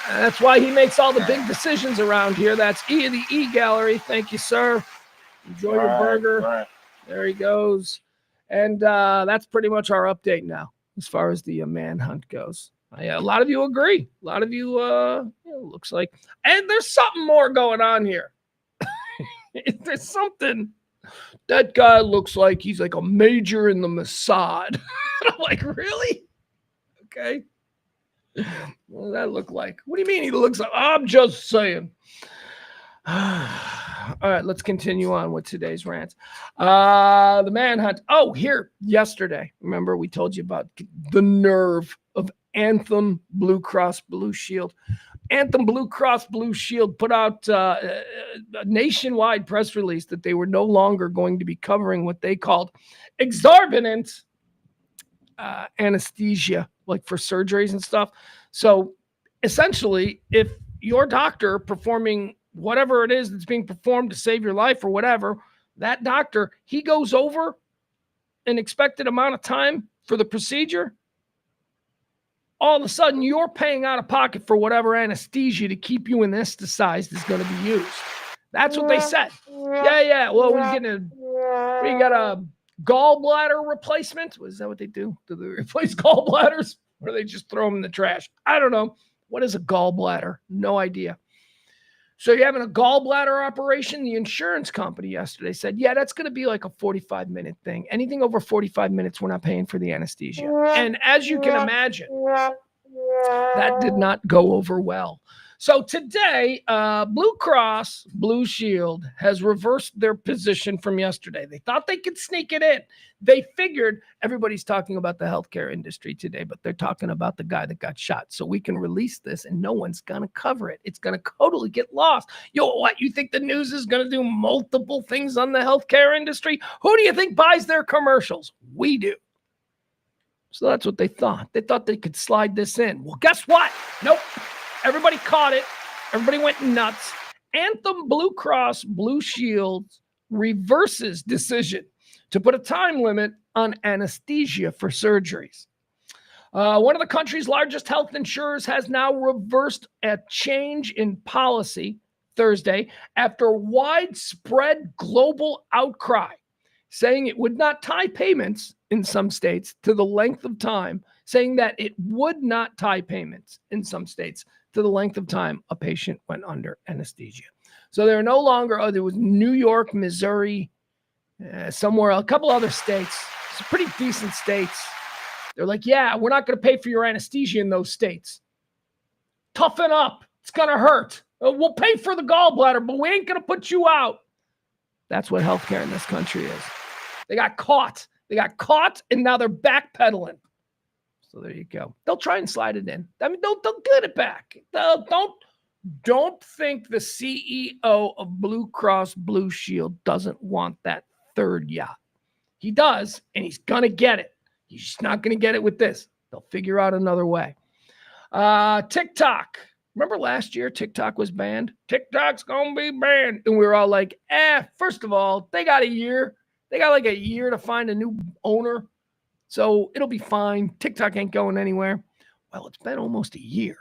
S1: That's why he makes all the big decisions around here. That's E of the E Gallery. Thank you, sir. Enjoy your burger.
S2: Right.
S1: There he goes. And that's pretty much our update now as far as the manhunt goes. A lot of you agree. A lot of you, looks like. And there's something more going on here. There's something. That guy looks like he's like a major in the Mossad. I'm like, really? Okay. What does that look like? What do you mean he looks like? I'm just saying. All right, let's continue on with today's rant. The manhunt. Oh, here, yesterday. Remember, we told you about the nerve of Anthem Blue Cross Blue Shield. Anthem Blue Cross Blue Shield put out a nationwide press release that they were no longer going to be covering what they called exorbitant anesthesia, like for surgeries and stuff. So essentially, if your doctor performing whatever it is that's being performed to save your life or whatever, that doctor, he goes over an expected amount of time for the procedure, all of a sudden you're paying out of pocket for whatever anesthesia to keep you anesthetized is going to be used. That's what they said. Yeah. Well, we got a gallbladder replacement. Is that what they do? Do they replace gallbladders or they just throw them in the trash? I don't know. What is a gallbladder? No idea. So you're having a gallbladder operation. The insurance company yesterday said, yeah, that's going to be like a 45-minute thing. Anything over 45 minutes, we're not paying for the anesthesia. And as you can imagine, that did not go over well. So today, Blue Cross Blue Shield has reversed their position from yesterday. They thought they could sneak it in. They figured everybody's talking about the healthcare industry today, but they're talking about the guy that got shot. So we can release this and no one's going to cover it. It's going to totally get lost. What? You think the news is going to do multiple things on the healthcare industry? Who do you think buys their commercials? We do. So that's what they thought. They thought they could slide this in. Well, guess what? Nope. Everybody caught it. Everybody went nuts. Anthem Blue Cross Blue Shield reverses decision to put a time limit on anesthesia for surgeries. One of the country's largest health insurers has now reversed a change in policy Thursday after widespread global outcry, saying it would not tie payments in some states to the length of time, saying that it would not tie payments in some states to the length of time a patient went under anesthesia. So there are no longer, there was New York, Missouri, somewhere else, a couple other states, some pretty decent states. They're like, yeah, we're not going to pay for your anesthesia in those states. Toughen up. It's going to hurt. We'll pay for the gallbladder, but we ain't going to put you out. That's what healthcare in this country is. They got caught. And now they're backpedaling. So there you go. They'll try and slide it in. I mean, they'll get it back. Don't think the CEO of Blue Cross Blue Shield doesn't want that third yacht. He does, and he's going to get it. He's just not going to get it with this. They'll figure out another way. TikTok. Remember last year TikTok was banned? TikTok's going to be banned. And we were all like, first of all, they got a year. They got like a year to find a new owner. So it'll be fine. TikTok ain't going anywhere. Well, it's been almost a year.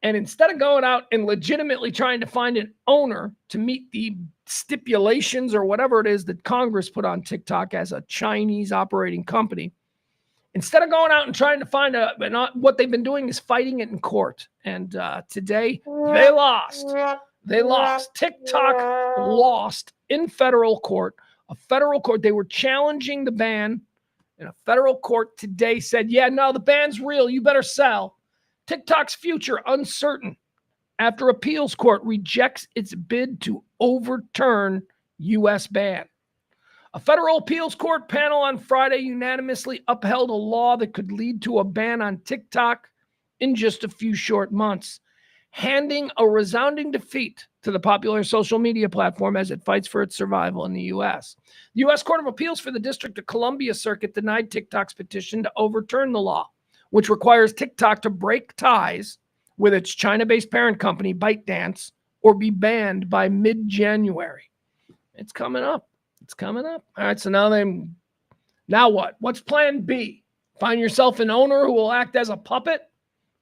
S1: And instead of going out and legitimately trying to find an owner to meet the stipulations or whatever it is that Congress put on TikTok as a Chinese operating company, instead of going out and trying to find what they've been doing is fighting it in court. And today they lost. TikTok lost in federal court. A federal court, they were challenging the ban. And a federal court today said, yeah, no, the ban's real. You better sell. TikTok's future uncertain after appeals court rejects its bid to overturn U.S. ban. A federal appeals court panel on Friday unanimously upheld a law that could lead to a ban on TikTok in just a few short months, handing a resounding defeat to the popular social media platform as it fights for its survival in the U.S. The U.S. Court of Appeals for the District of Columbia Circuit denied TikTok's petition to overturn the law, which requires TikTok to break ties with its China-based parent company, ByteDance, or be banned by mid-January. It's coming up. All right, so now what? What's plan B? Find yourself an owner who will act as a puppet?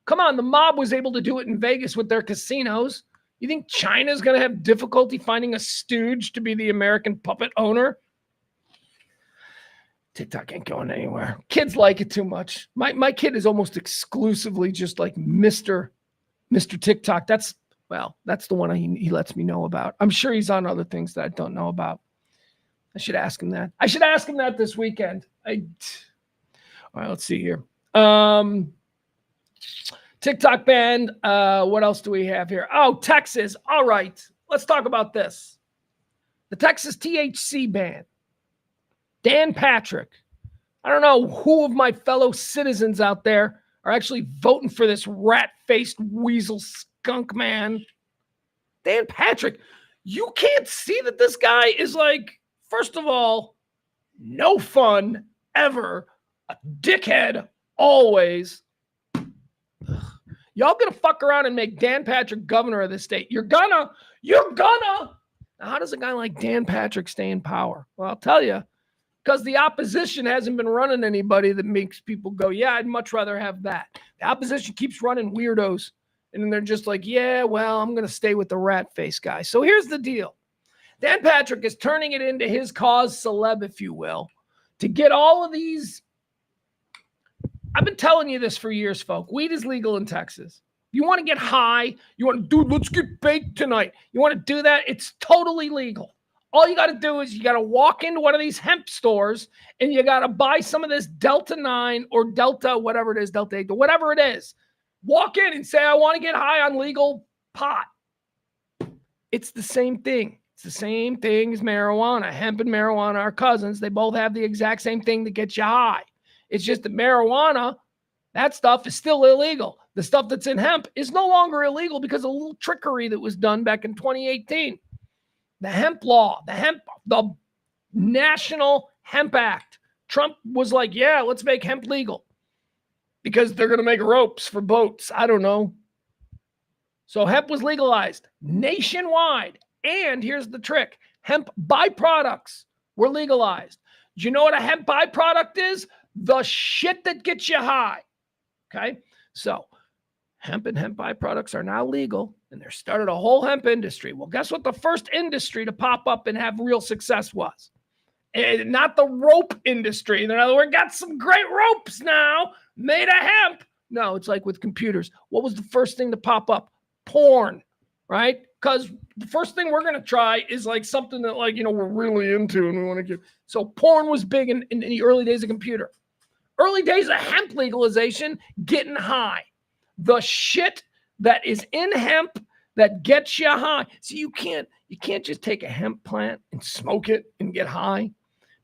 S1: Come on, the mob was able to do it in Vegas with their casinos. You think China's going to have difficulty finding a stooge to be the American puppet owner? TikTok ain't going anywhere. Kids like it too much. My kid is almost exclusively just like Mr. TikTok. That's the one he lets me know about. I'm sure he's on other things that I don't know about. I should ask him that. This weekend. All right, let's see here. TikTok banned. What else do we have here? Oh, Texas. All right. Let's talk about this. The Texas THC ban. Dan Patrick. I don't know who of my fellow citizens out there are actually voting for this rat-faced weasel skunk man. Dan Patrick. You can't see that this guy is like, first of all, no fun ever. A dickhead always. Y'all gonna fuck around and make Dan Patrick governor of the state. You're gonna. Now, how does a guy like Dan Patrick stay in power? Well, I'll tell you, because the opposition hasn't been running anybody that makes people go, yeah, I'd much rather have that. The opposition keeps running weirdos, and then they're just like, yeah, well, I'm gonna stay with the rat face guy. So here's the deal. Dan Patrick is turning it into his cause celeb, if you will, to get all of these. I've been telling you this for years, folk. Weed is legal in Texas. You want to get high? You want to, dude, let's get baked tonight. You want to do that? It's totally legal. All you got to do is you got to walk into one of these hemp stores and you got to buy some of this Delta 9 or Delta, whatever it is, Delta 8, whatever it is. Walk in and say, I want to get high on legal pot. It's the same thing. It's the same thing as marijuana. Hemp and marijuana are cousins. They both have the exact same thing that gets you high. It's just that marijuana, that stuff is still illegal. The stuff that's in hemp is no longer illegal because of a little trickery that was done back in 2018. The hemp law, the National Hemp Act. Trump was like, yeah, let's make hemp legal because they're going to make ropes for boats. I don't know. So hemp was legalized nationwide. And here's the trick. Hemp byproducts were legalized. Do you know what a hemp byproduct is? The shit that gets you high. Okay? So hemp and hemp byproducts are now legal, and they're started a whole hemp industry. Well, guess what the first industry to pop up and have real success was? Not the rope industry. In other words, got some great ropes now made of hemp. No, it's like with computers. What was the first thing to pop up? Porn, right? Because the first thing we're going to try is like something that like, we're really into and we want to give. So porn was big in the early days of computer. Early days of hemp legalization, getting high. The shit that is in hemp that gets you high. See, you can't just take a hemp plant and smoke it and get high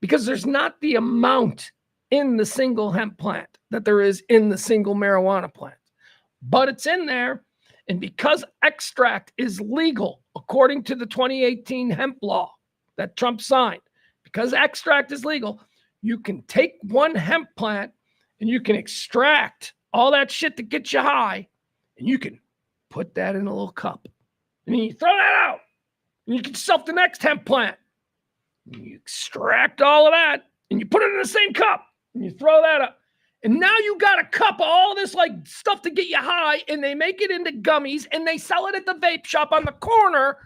S1: because there's not the amount in the single hemp plant that there is in the single marijuana plant. But it's in there. And because extract is legal, according to the 2018 hemp law that Trump signed, because extract is legal, you can take one hemp plant and you can extract all that shit that gets you high, and you can put that in a little cup. And then you throw that out, and you get yourself the next hemp plant. And you extract all of that, and you put it in the same cup, and you throw that up. And now you got a cup of all this like stuff to get you high, and they make it into gummies, and they sell it at the vape shop on the corner,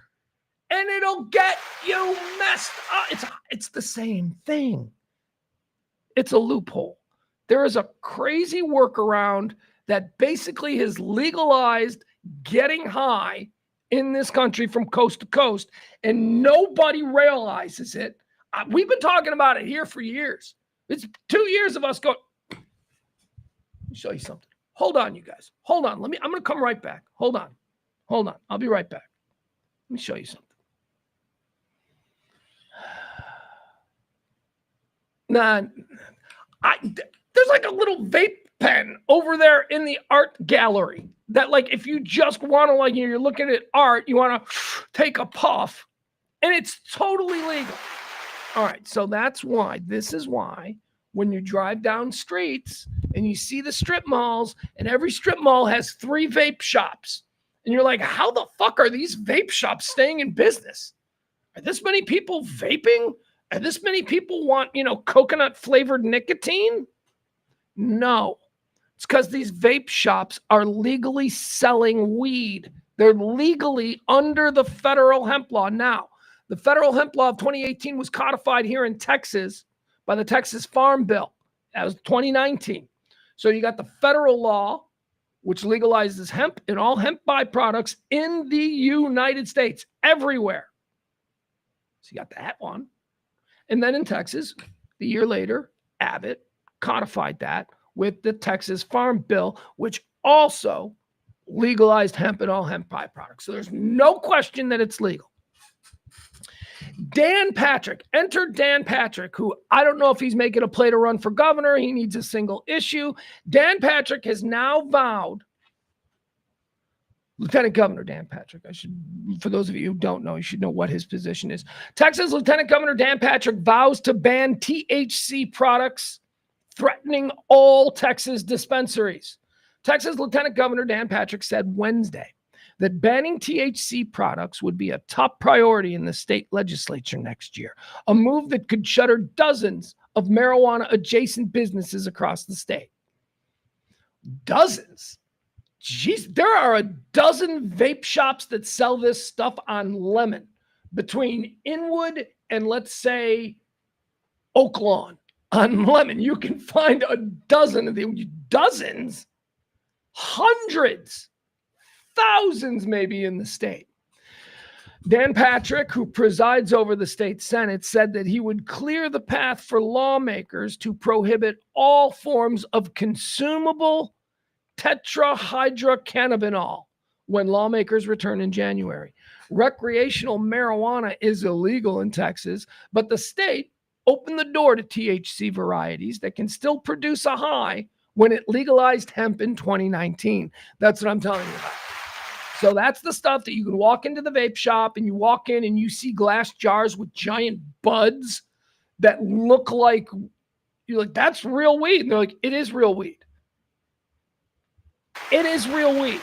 S1: and it'll get you messed up. It's the same thing. It's a loophole. There is a crazy workaround that basically has legalized getting high in this country from coast to coast, and nobody realizes it. We've been talking about it here for years. It's 2 years of us going. Let me show you something. Hold on, you guys. Hold on. I'm going to come right back. Hold on. I'll be right back. Let me show you something. There's like a little vape pen over there in the art gallery that like, if you just want to like, you're looking at art, you want to take a puff, and it's totally legal. All right. So this is why when you drive down streets and you see the strip malls, and every strip mall has 3 vape shops, and you're like, how the fuck are these vape shops staying in business? Are this many people vaping? Are this many people want, coconut flavored nicotine? No, it's because these vape shops are legally selling weed. They're legally under the federal hemp law. Now, the federal hemp law of 2018 was codified here in Texas by the Texas Farm Bill. That was 2019. So you got the federal law, which legalizes hemp and all hemp byproducts in the United States, everywhere. So you got that one. And then in Texas, the year later, Abbott codified that with the Texas Farm Bill, which also legalized hemp and all hemp byproducts. So there's no question that it's legal. Dan Patrick, enter Dan Patrick, who I don't know if he's making a play to run for governor. He needs a single issue. Dan Patrick has now vowed, Lieutenant Governor Dan Patrick, for those of you who don't know, you should know what his position is. Texas Lieutenant Governor Dan Patrick vows to ban THC products, threatening all Texas dispensaries. Texas Lieutenant Governor Dan Patrick said Wednesday that banning THC products would be a top priority in the state legislature next year, a move that could shutter dozens of marijuana-adjacent businesses across the state. Dozens? Jeez, there are a dozen vape shops that sell this stuff on Lemon between Inwood and, let's say, Oak Lawn. On Lemon, you can find a dozen of them. Dozens? Hundreds? Thousands maybe in the state. Dan Patrick, who presides over the state Senate, said that he would clear the path for lawmakers to prohibit all forms of consumable tetrahydrocannabinol, when lawmakers return in January. Recreational marijuana is illegal in Texas, but the state opened the door to THC varieties that can still produce a high when it legalized hemp in 2019. That's what I'm telling you about. So that's the stuff that you can walk into the vape shop and you walk in and you see glass jars with giant buds that look like, you're like, that's real weed. And they're like, it is real weed. It is real weed.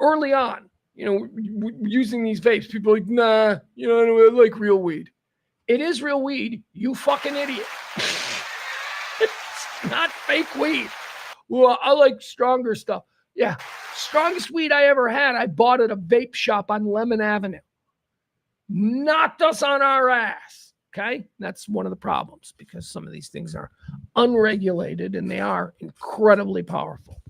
S1: Early on, using these vapes, people are like, nah, I like real weed. It is real weed, you fucking idiot. It's not fake weed. Well, I like stronger stuff. Yeah, strongest weed I ever had, I bought at a vape shop on Lemon Avenue. Knocked us on our ass, okay? That's one of the problems because some of these things are unregulated and they are incredibly powerful.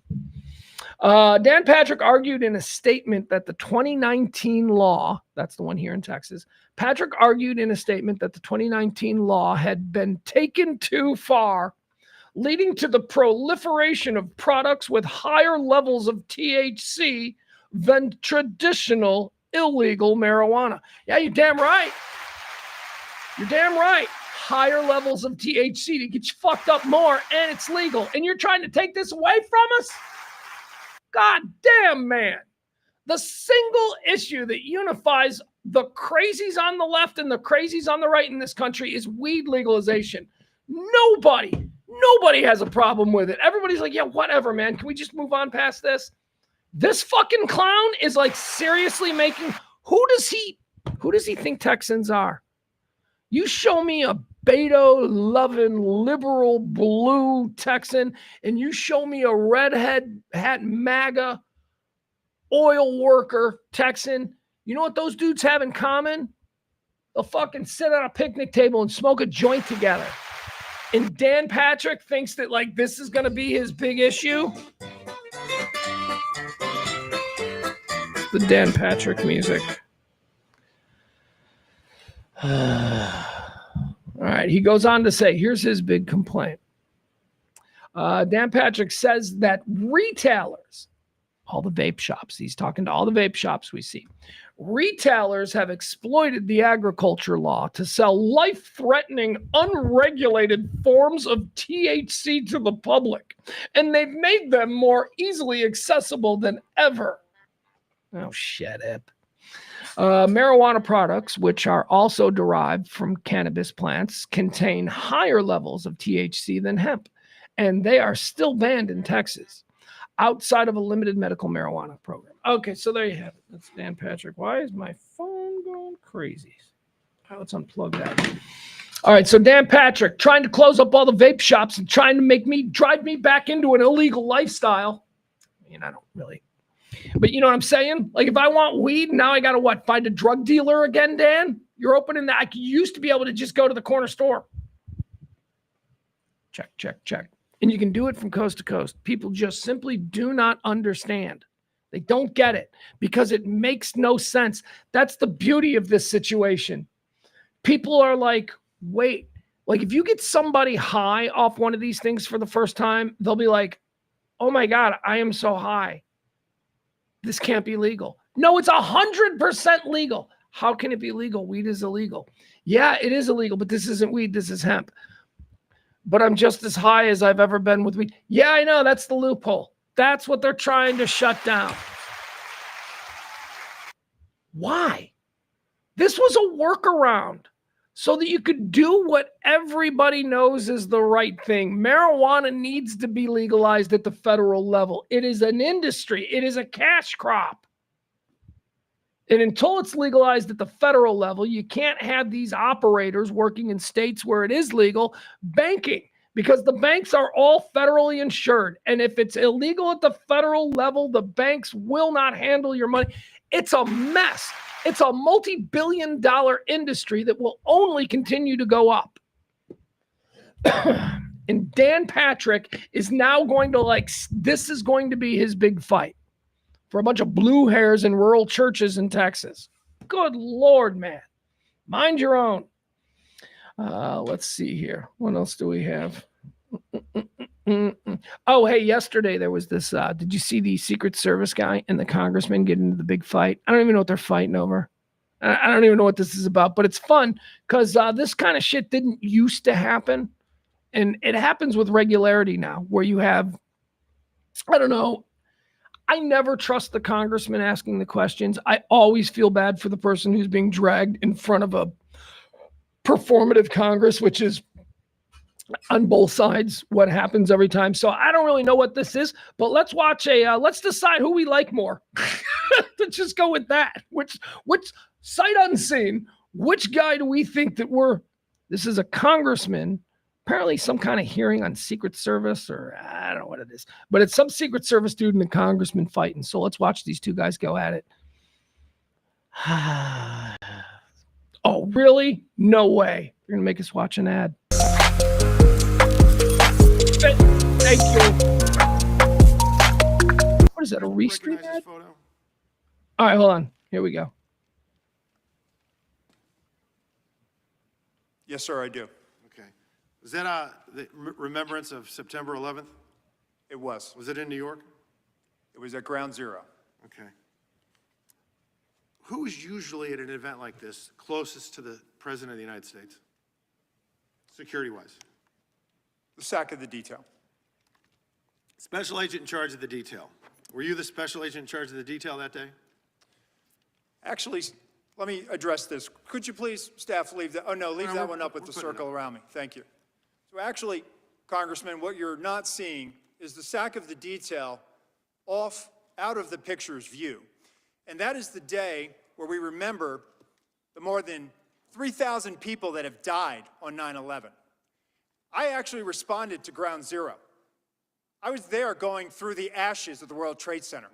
S1: Dan Patrick argued in a statement that the 2019 law, that's the one here in Texas, Patrick argued in a statement that the 2019 law had been taken too far, leading to the proliferation of products with higher levels of THC than traditional illegal marijuana. Yeah, you're damn right. You're damn right. Higher levels of THC to get you fucked up more, and it's legal. And you're trying to take this away from us? God damn, man. The single issue that unifies the crazies on the left and the crazies on the right in this country is weed legalization. Nobody has a problem with it. Everybody's like, yeah, whatever, man. Can we just move on past this? This fucking clown is like seriously making, who does he think Texans are? You show me a Beto-loving, liberal, blue Texan, and you show me a redhead hat MAGA oil worker Texan, you know what those dudes have in common? They'll fucking sit at a picnic table and smoke a joint together. And Dan Patrick thinks that like this is going to be his big issue. The Dan Patrick music. All right, he goes on to say, here's his big complaint. Dan Patrick says that retailers, all the vape shops, he's talking to all the vape shops we see, retailers have exploited the agriculture law to sell life-threatening, unregulated forms of THC to the public, and they've made them more easily accessible than ever. Oh, shut up. Marijuana products, which are also derived from cannabis plants, contain higher levels of THC than hemp, and they are still banned in Texas outside of a limited medical marijuana program. Okay, so there you have it. That's Dan Patrick. Why is my phone going crazy? Let's unplug that. All right, so Dan Patrick trying to close up all the vape shops and trying to drive me back into an illegal lifestyle. I mean, I don't really. But you know what I'm saying? Like if I want weed, now I got to find a drug dealer again, Dan? You're opening that. I used to be able to just go to the corner store. Check. And you can do it from coast to coast. People just simply do not understand. They don't get it because it makes no sense. That's the beauty of this situation. People are like, wait, like if you get somebody high off one of these things for the first time, they'll be like, oh my God, I am so high. This can't be legal. No, it's 100% legal. How can it be legal? Weed is illegal. Yeah, it is illegal, but this isn't weed. This is hemp. But I'm just as high as I've ever been with weed. Yeah, I know. That's the loophole. That's what they're trying to shut down. Why? This was a workaround so that you could do what everybody knows is the right thing. Marijuana needs to be legalized at the federal level. It is an industry. It is a cash crop. And until it's legalized at the federal level, you can't have these operators working in states where it is legal banking because the banks are all federally insured. And if it's illegal at the federal level, the banks will not handle your money. It's a mess. It's a multi-billion-dollar industry that will only continue to go up. And Dan Patrick is now going to this is going to be his big fight for a bunch of blue hairs in rural churches in Texas. Good Lord, man. Mind your own. Let's see here. What else do we have? Mm-mm. Oh, hey, yesterday there was this, did you see the Secret Service guy and the congressman get into the big fight? I don't even know what they're fighting over. I don't even know what this is about, but it's fun because this kind of shit didn't used to happen. And it happens with regularity now where you have, I don't know, I never trust the congressman asking the questions. I always feel bad for the person who's being dragged in front of a performative Congress, which is on both sides what happens every time. So I don't really know what this is, but let's watch let's decide who we like more. Let's just go with that. Which sight unseen, which guy do we think that this is a congressman, apparently some kind of hearing on Secret Service, or I don't know what it is, but it's some Secret Service dude and a congressman fighting. So let's watch these two guys go at it. Oh, really? No way. You're going to make us watch an ad. Thank you. What is that, a Restream ad? All right, hold on. Here we go.
S3: Yes, sir, I do.
S4: Okay. Was that the remembrance of September 11th?
S3: It was.
S4: Was it in New York?
S3: It was at Ground Zero.
S4: Okay. Who is usually at an event like this closest to the President of the United States, security-wise?
S3: The SAC of the detail.
S4: Special agent in charge of the detail. Were you the special agent in charge of the detail that day?
S3: Actually, let me address this. Could you please, staff, leave that? Oh, no, leave that one up with the circle around me. Thank you. So actually, Congressman, what you're not seeing is the SAC of the detail out of the picture's view. And that is the day where we remember the more than 3,000 people that have died on 9/11. I actually responded to Ground Zero. I was there going through the ashes of the World Trade Center.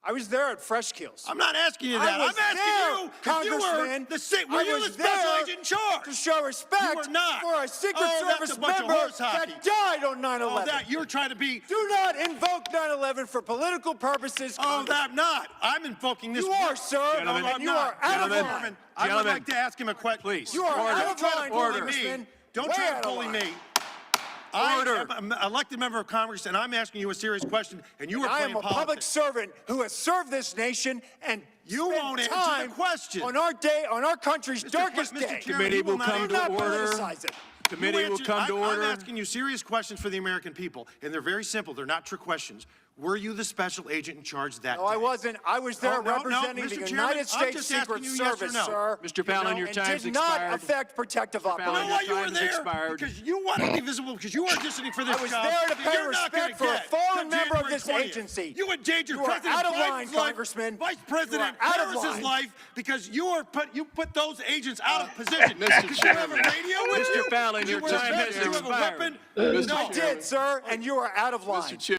S3: I was there at Fresh Kills.
S4: I'm not asking you that. I'm asking you,
S3: Congressman.
S4: were you the special agent in charge?
S3: To show respect
S4: You were not.
S3: for a Secret
S4: That's
S3: Service
S4: a bunch of
S3: member
S4: horse hockey.
S3: that died on 9/11.
S4: Oh, that you're trying to be.
S3: Do not invoke 9/11 for political purposes.
S4: Oh, that not. I'm invoking this.
S3: You are, sir.
S4: Gentlemen,
S3: And you are out of line.
S4: I would like to ask him a question.
S5: Please.
S3: You are out of line,
S4: Order.
S3: Congressman.
S4: Don't
S3: Way
S4: try
S3: out
S4: to
S3: of
S4: bully
S3: line.
S4: me. I am an elected member of Congress, and I'm asking you a serious question, and you are
S3: I
S4: playing
S3: am a public
S4: politics.
S3: servant who has served this nation, and
S4: You
S3: spent
S4: won't answer
S3: time
S4: the question.
S3: on our day, on our country's darkest
S4: Mr.
S3: day.
S4: Chairman,
S5: Committee
S4: you
S5: will
S4: not
S5: come
S4: answer-
S5: to
S3: Do not
S5: order.
S3: politicize it.
S5: Committee will come to order.
S4: I'm asking you serious questions for the American people, and they're very simple. They're not trick questions. Were you the special agent in charge that
S3: No,
S4: day?
S3: I wasn't. I was there
S4: Oh, no,
S3: representing
S4: Mr.
S3: the
S4: Chairman,
S3: United
S4: I'm
S3: States
S4: just
S3: Secret
S4: asking you yes or
S3: Service,
S4: no.
S3: sir.
S5: Mr. Fallon, your
S3: and
S5: time's
S3: did not
S5: expired.
S3: affect protective
S5: Fallon,
S4: You know
S3: operations.
S4: why you were
S5: time's
S4: there?
S5: expired.
S4: Because you want to be visible, because you are auditioning for this
S3: I was
S4: job
S3: there to
S4: that
S3: pay
S4: you're not gonna
S3: respect for a
S4: get
S3: fallen
S4: till
S3: member of
S4: January
S3: this
S4: 20th.
S3: agency.
S4: You endangered
S3: You are
S4: President
S3: out of
S4: Biden's
S3: line,
S4: life,
S3: Congressman.
S4: Vice
S3: You
S4: President
S3: are out of
S4: Harris's
S3: line.
S4: life, because you put those agents out of position.
S5: Mr.
S4: Because you have a
S5: Chairman.
S4: radio with
S5: Mr.
S4: you?
S5: Fallon,
S4: You
S5: your
S4: were
S5: time
S4: a-
S5: has
S4: you have a
S5: expired.
S4: weapon?
S5: Mr.
S4: No.
S3: I did, sir, and you are out of line.
S5: Mr. Chair.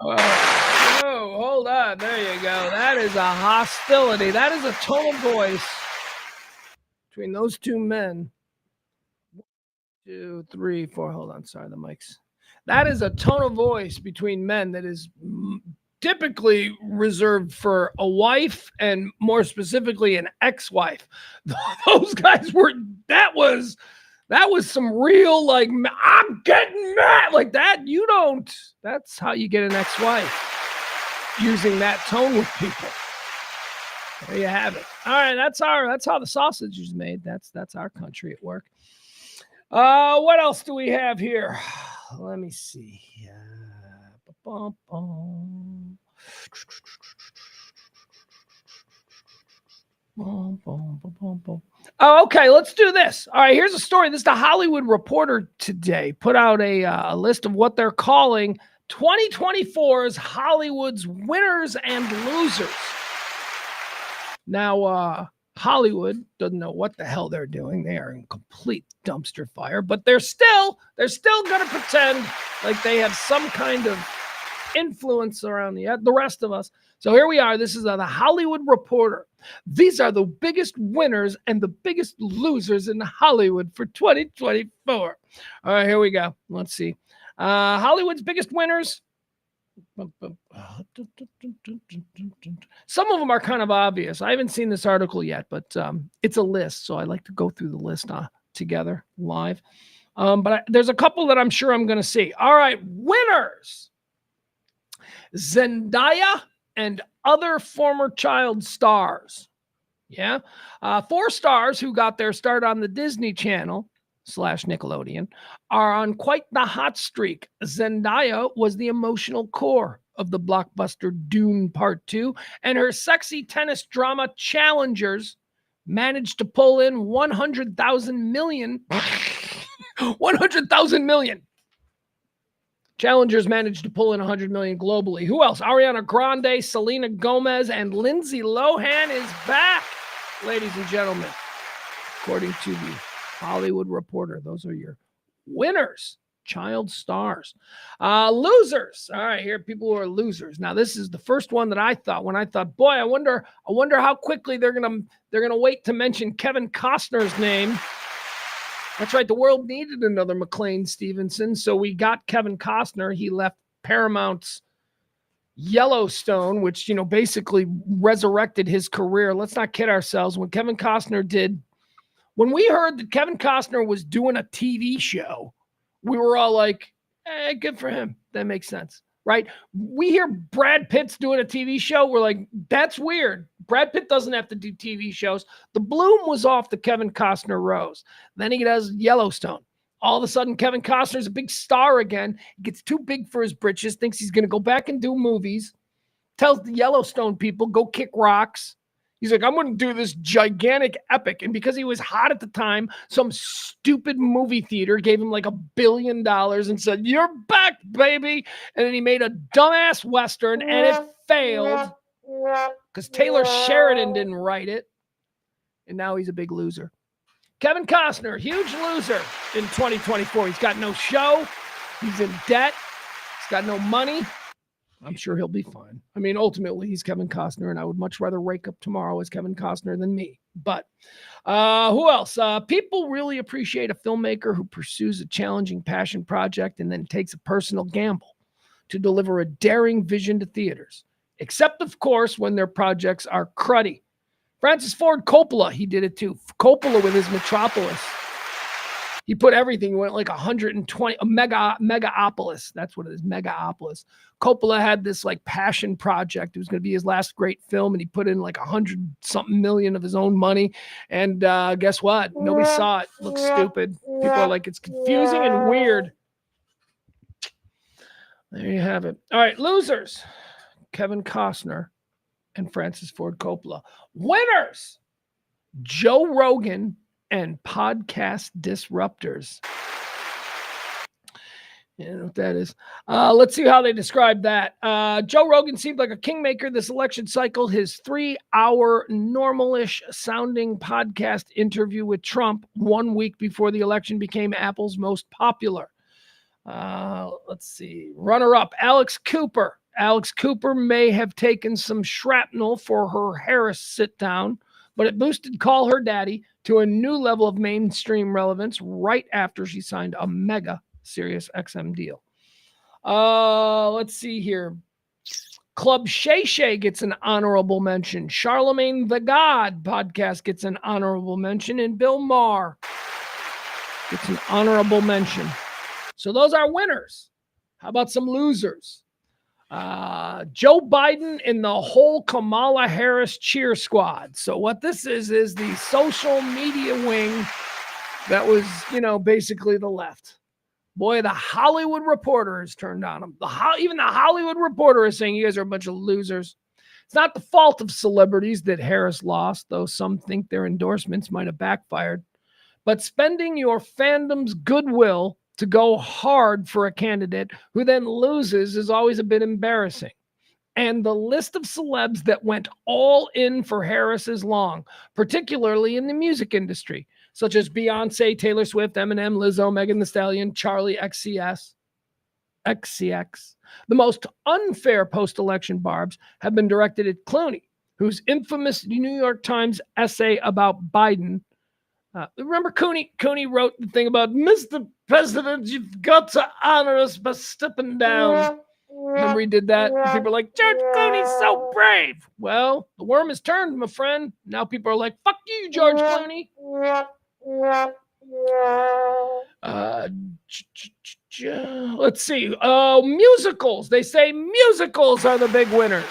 S1: Oh, hold on. There you go. That is a hostility. That is a tone of voice between those two men. 1, 2, 3, 4. Hold on. Sorry, the mics. That is a tone of voice between men that is typically reserved for a wife and more specifically an ex-wife. Those guys were, that was some real, like, I'm getting mad like that. You don't, that's how you get an ex-wife, using that tone with people. There you have it. All right, that's how the sausage is made. That's our country at work. What else do we have here? Let me see. Oh, okay, let's do this. All right, here's a story. This is the Hollywood Reporter today. Put out a list of what they're calling 2024's Hollywood's winners and losers. Now, Hollywood doesn't know what the hell they're doing. They are in complete dumpster fire, but they're still going to pretend like they have some kind of influence around the rest of us. So here we are. This is the Hollywood Reporter. These are the biggest winners and the biggest losers in Hollywood for 2024. All right, here we go. Let's see. Hollywood's biggest winners. Some of them are kind of obvious. I haven't seen this article yet, but it's a list, so I like to go through the list together live. But there's a couple that I'm sure I'm going to see. All right, winners. Zendaya and other former child stars. Yeah. 4 stars who got their start on the Disney Channel / Nickelodeon are on quite the hot streak. Zendaya was the emotional core of the blockbuster Dune Part 2, and her sexy tennis drama Challengers managed to pull in 100,000 million. 100,000 million. Challengers managed to pull in 100 million globally. Who else? Ariana Grande, Selena Gomez, and Lindsay Lohan is back, ladies and gentlemen. According to the Hollywood Reporter, those are your winners, child stars. Losers. All right, here people who are losers. Now, this is the first one that I thought when I thought, boy, I wonder how quickly they're gonna wait to mention Kevin Costner's name. That's right. The world needed another McLean Stevenson, so we got Kevin Costner. He left Paramount's Yellowstone, which, basically resurrected his career. Let's not kid ourselves. When we heard that Kevin Costner was doing a TV show, we were all like, good for him. That makes sense, right? We hear Brad Pitt's doing a TV show. We're like, that's weird. Brad Pitt doesn't have to do TV shows. The bloom was off the Kevin Costner rose. Then he does Yellowstone. All of a sudden, Kevin Costner's a big star again. He gets too big for his britches, thinks he's going to go back and do movies, tells the Yellowstone people, go kick rocks. He's like, I'm going to do this gigantic epic. And because he was hot at the time, some stupid movie theater gave him like $1 billion and said, you're back, baby. And then he made a dumbass Western and it failed because Taylor Sheridan didn't write it. And now he's a big loser. Kevin Costner, huge loser in 2024. He's got no show. He's in debt. He's got no money. I'm sure he'll be fine. I mean, ultimately, he's Kevin Costner, and I would much rather wake up tomorrow as Kevin Costner than me. But who else? People really appreciate a filmmaker who pursues a challenging passion project and then takes a personal gamble to deliver a daring vision to theaters. Except, of course, when their projects are cruddy. Francis Ford Coppola, he did it too. Coppola with his Metropolis. He put everything, he went like 120, a megaopolis. That's what it is, megaopolis. Coppola had this like passion project. It was going to be his last great film, and he put in like 100-something million of his own money. And guess what? Nobody saw it. Looks stupid. People are like, it's confusing and weird. There you have it. All right, losers. Kevin Costner and Francis Ford Coppola. Winners. Joe Rogan and podcast disruptors. You know what that is. Let's see how they describe that. Joe Rogan seemed like a kingmaker this election cycle. His 3-hour normal-ish sounding podcast interview with Trump 1 week before the election became Apple's most popular. Let's see. Runner-up, Alex Cooper. Alex Cooper may have taken some shrapnel for her Harris sit-down, but it boosted Call Her Daddy to a new level of mainstream relevance right after she signed a mega Sirius XM deal. Let's see here. Club Shay Shay gets an honorable mention. Charlemagne the God podcast gets an honorable mention. And Bill Maher gets an honorable mention. So those are winners. How about some losers? Joe Biden and the whole Kamala Harris cheer squad. So what this is the social media wing that was, basically the left. Boy, the Hollywood Reporter has turned on them. Even the Hollywood Reporter is saying you guys are a bunch of losers. It's not the fault of celebrities that Harris lost, though some think their endorsements might have backfired. But spending your fandom's goodwill to go hard for a candidate who then loses is always a bit embarrassing. And the list of celebs that went all in for Harris is long, particularly in the music industry, such as Beyonce, Taylor Swift, Eminem, Lizzo, Megan Thee Stallion, Charlie XCX. The most unfair post-election barbs have been directed at Clooney, whose infamous New York Times essay about Biden. Remember Clooney wrote the thing about, Mr. President, you've got to honor us by stepping down. Remember he did that? And people are like, George Clooney's so brave. Well, the worm has turned, my friend. Now people are like, fuck you, George Clooney. Let's see. Musicals. They say musicals are the big winners.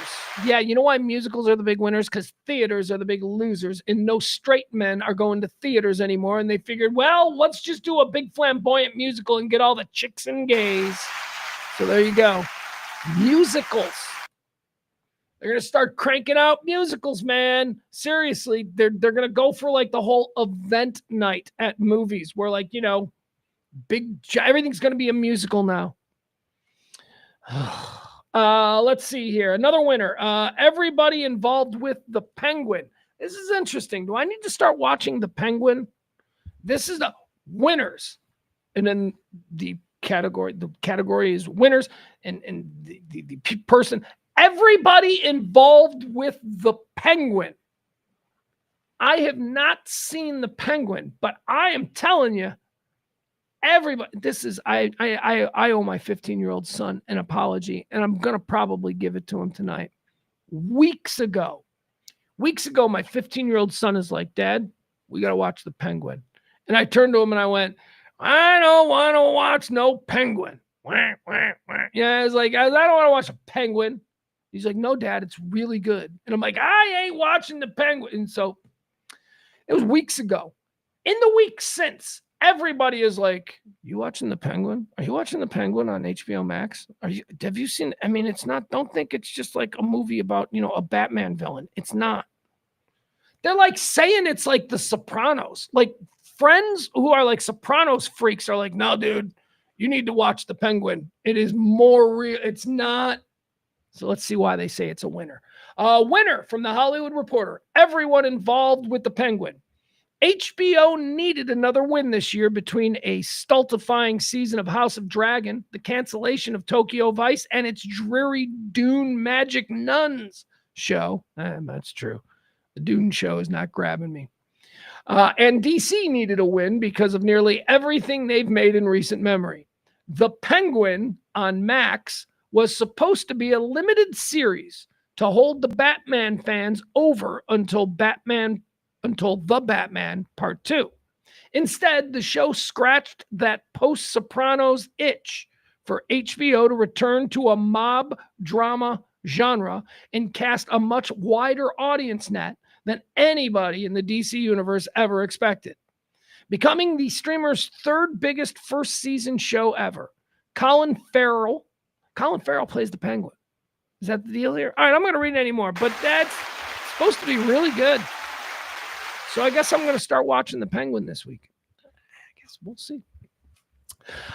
S1: Yeah, you know why musicals are the big winners? Because theaters are the big losers, and no straight men are going to theaters anymore. And they figured, well, let's just do a big flamboyant musical and get all the chicks and gays. So there you go. Musicals. They're going to start cranking out musicals, man. Seriously, they're going to go for like the whole event night at movies where, like, you know, everything's going to be a musical now. Let's see here. Another winner. Everybody involved with the Penguin. This is interesting. Do I need to start watching the Penguin? This is the winners. And then the category is winners, and the person, everybody involved with the Penguin. I have not seen the Penguin, but I am telling you, everybody, this is, I owe my 15-year-old son an apology, and I'm going to probably give it to him tonight. Weeks ago, my 15-year-old son is like, Dad, we got to watch the Penguin. And I turned to him and I went, I don't want to watch no Penguin. Yeah, it's like, I don't want to watch a Penguin. He's like, no, Dad, it's really good. And I'm like, I ain't watching the Penguin. And so it was weeks ago. In the week since, everybody is like, you watching the Penguin? Are you watching the Penguin on HBO Max? Have you seen? I mean, it's not, don't think it's just like a movie about, you know, a Batman villain. It's not. They're like saying it's like The Sopranos. Like friends who are like Sopranos freaks are like, no, dude, you need to watch the Penguin. It is more real. It's not. So let's see why they say it's a winner. Winner from the Hollywood Reporter. Everyone involved with the Penguin. HBO needed another win this year between a stultifying season of House of Dragon, the cancellation of Tokyo Vice, and its dreary Dune Magic Nuns show. That's true. The Dune show is not grabbing me. And DC needed a win because of nearly everything they've made in recent memory. The Penguin on Max was supposed to be a limited series to hold the Batman fans over until The Batman Part 2. Instead, the show scratched that post-Sopranos itch for HBO to return to a mob drama genre and cast a much wider audience net than anybody in the DC universe ever expected. Becoming the streamer's third biggest first season show ever, Colin Farrell plays the Penguin. Is that the deal here? All right, I'm going to read any more, but that's supposed to be really good. So I guess I'm going to start watching the Penguin this week. I guess we'll see.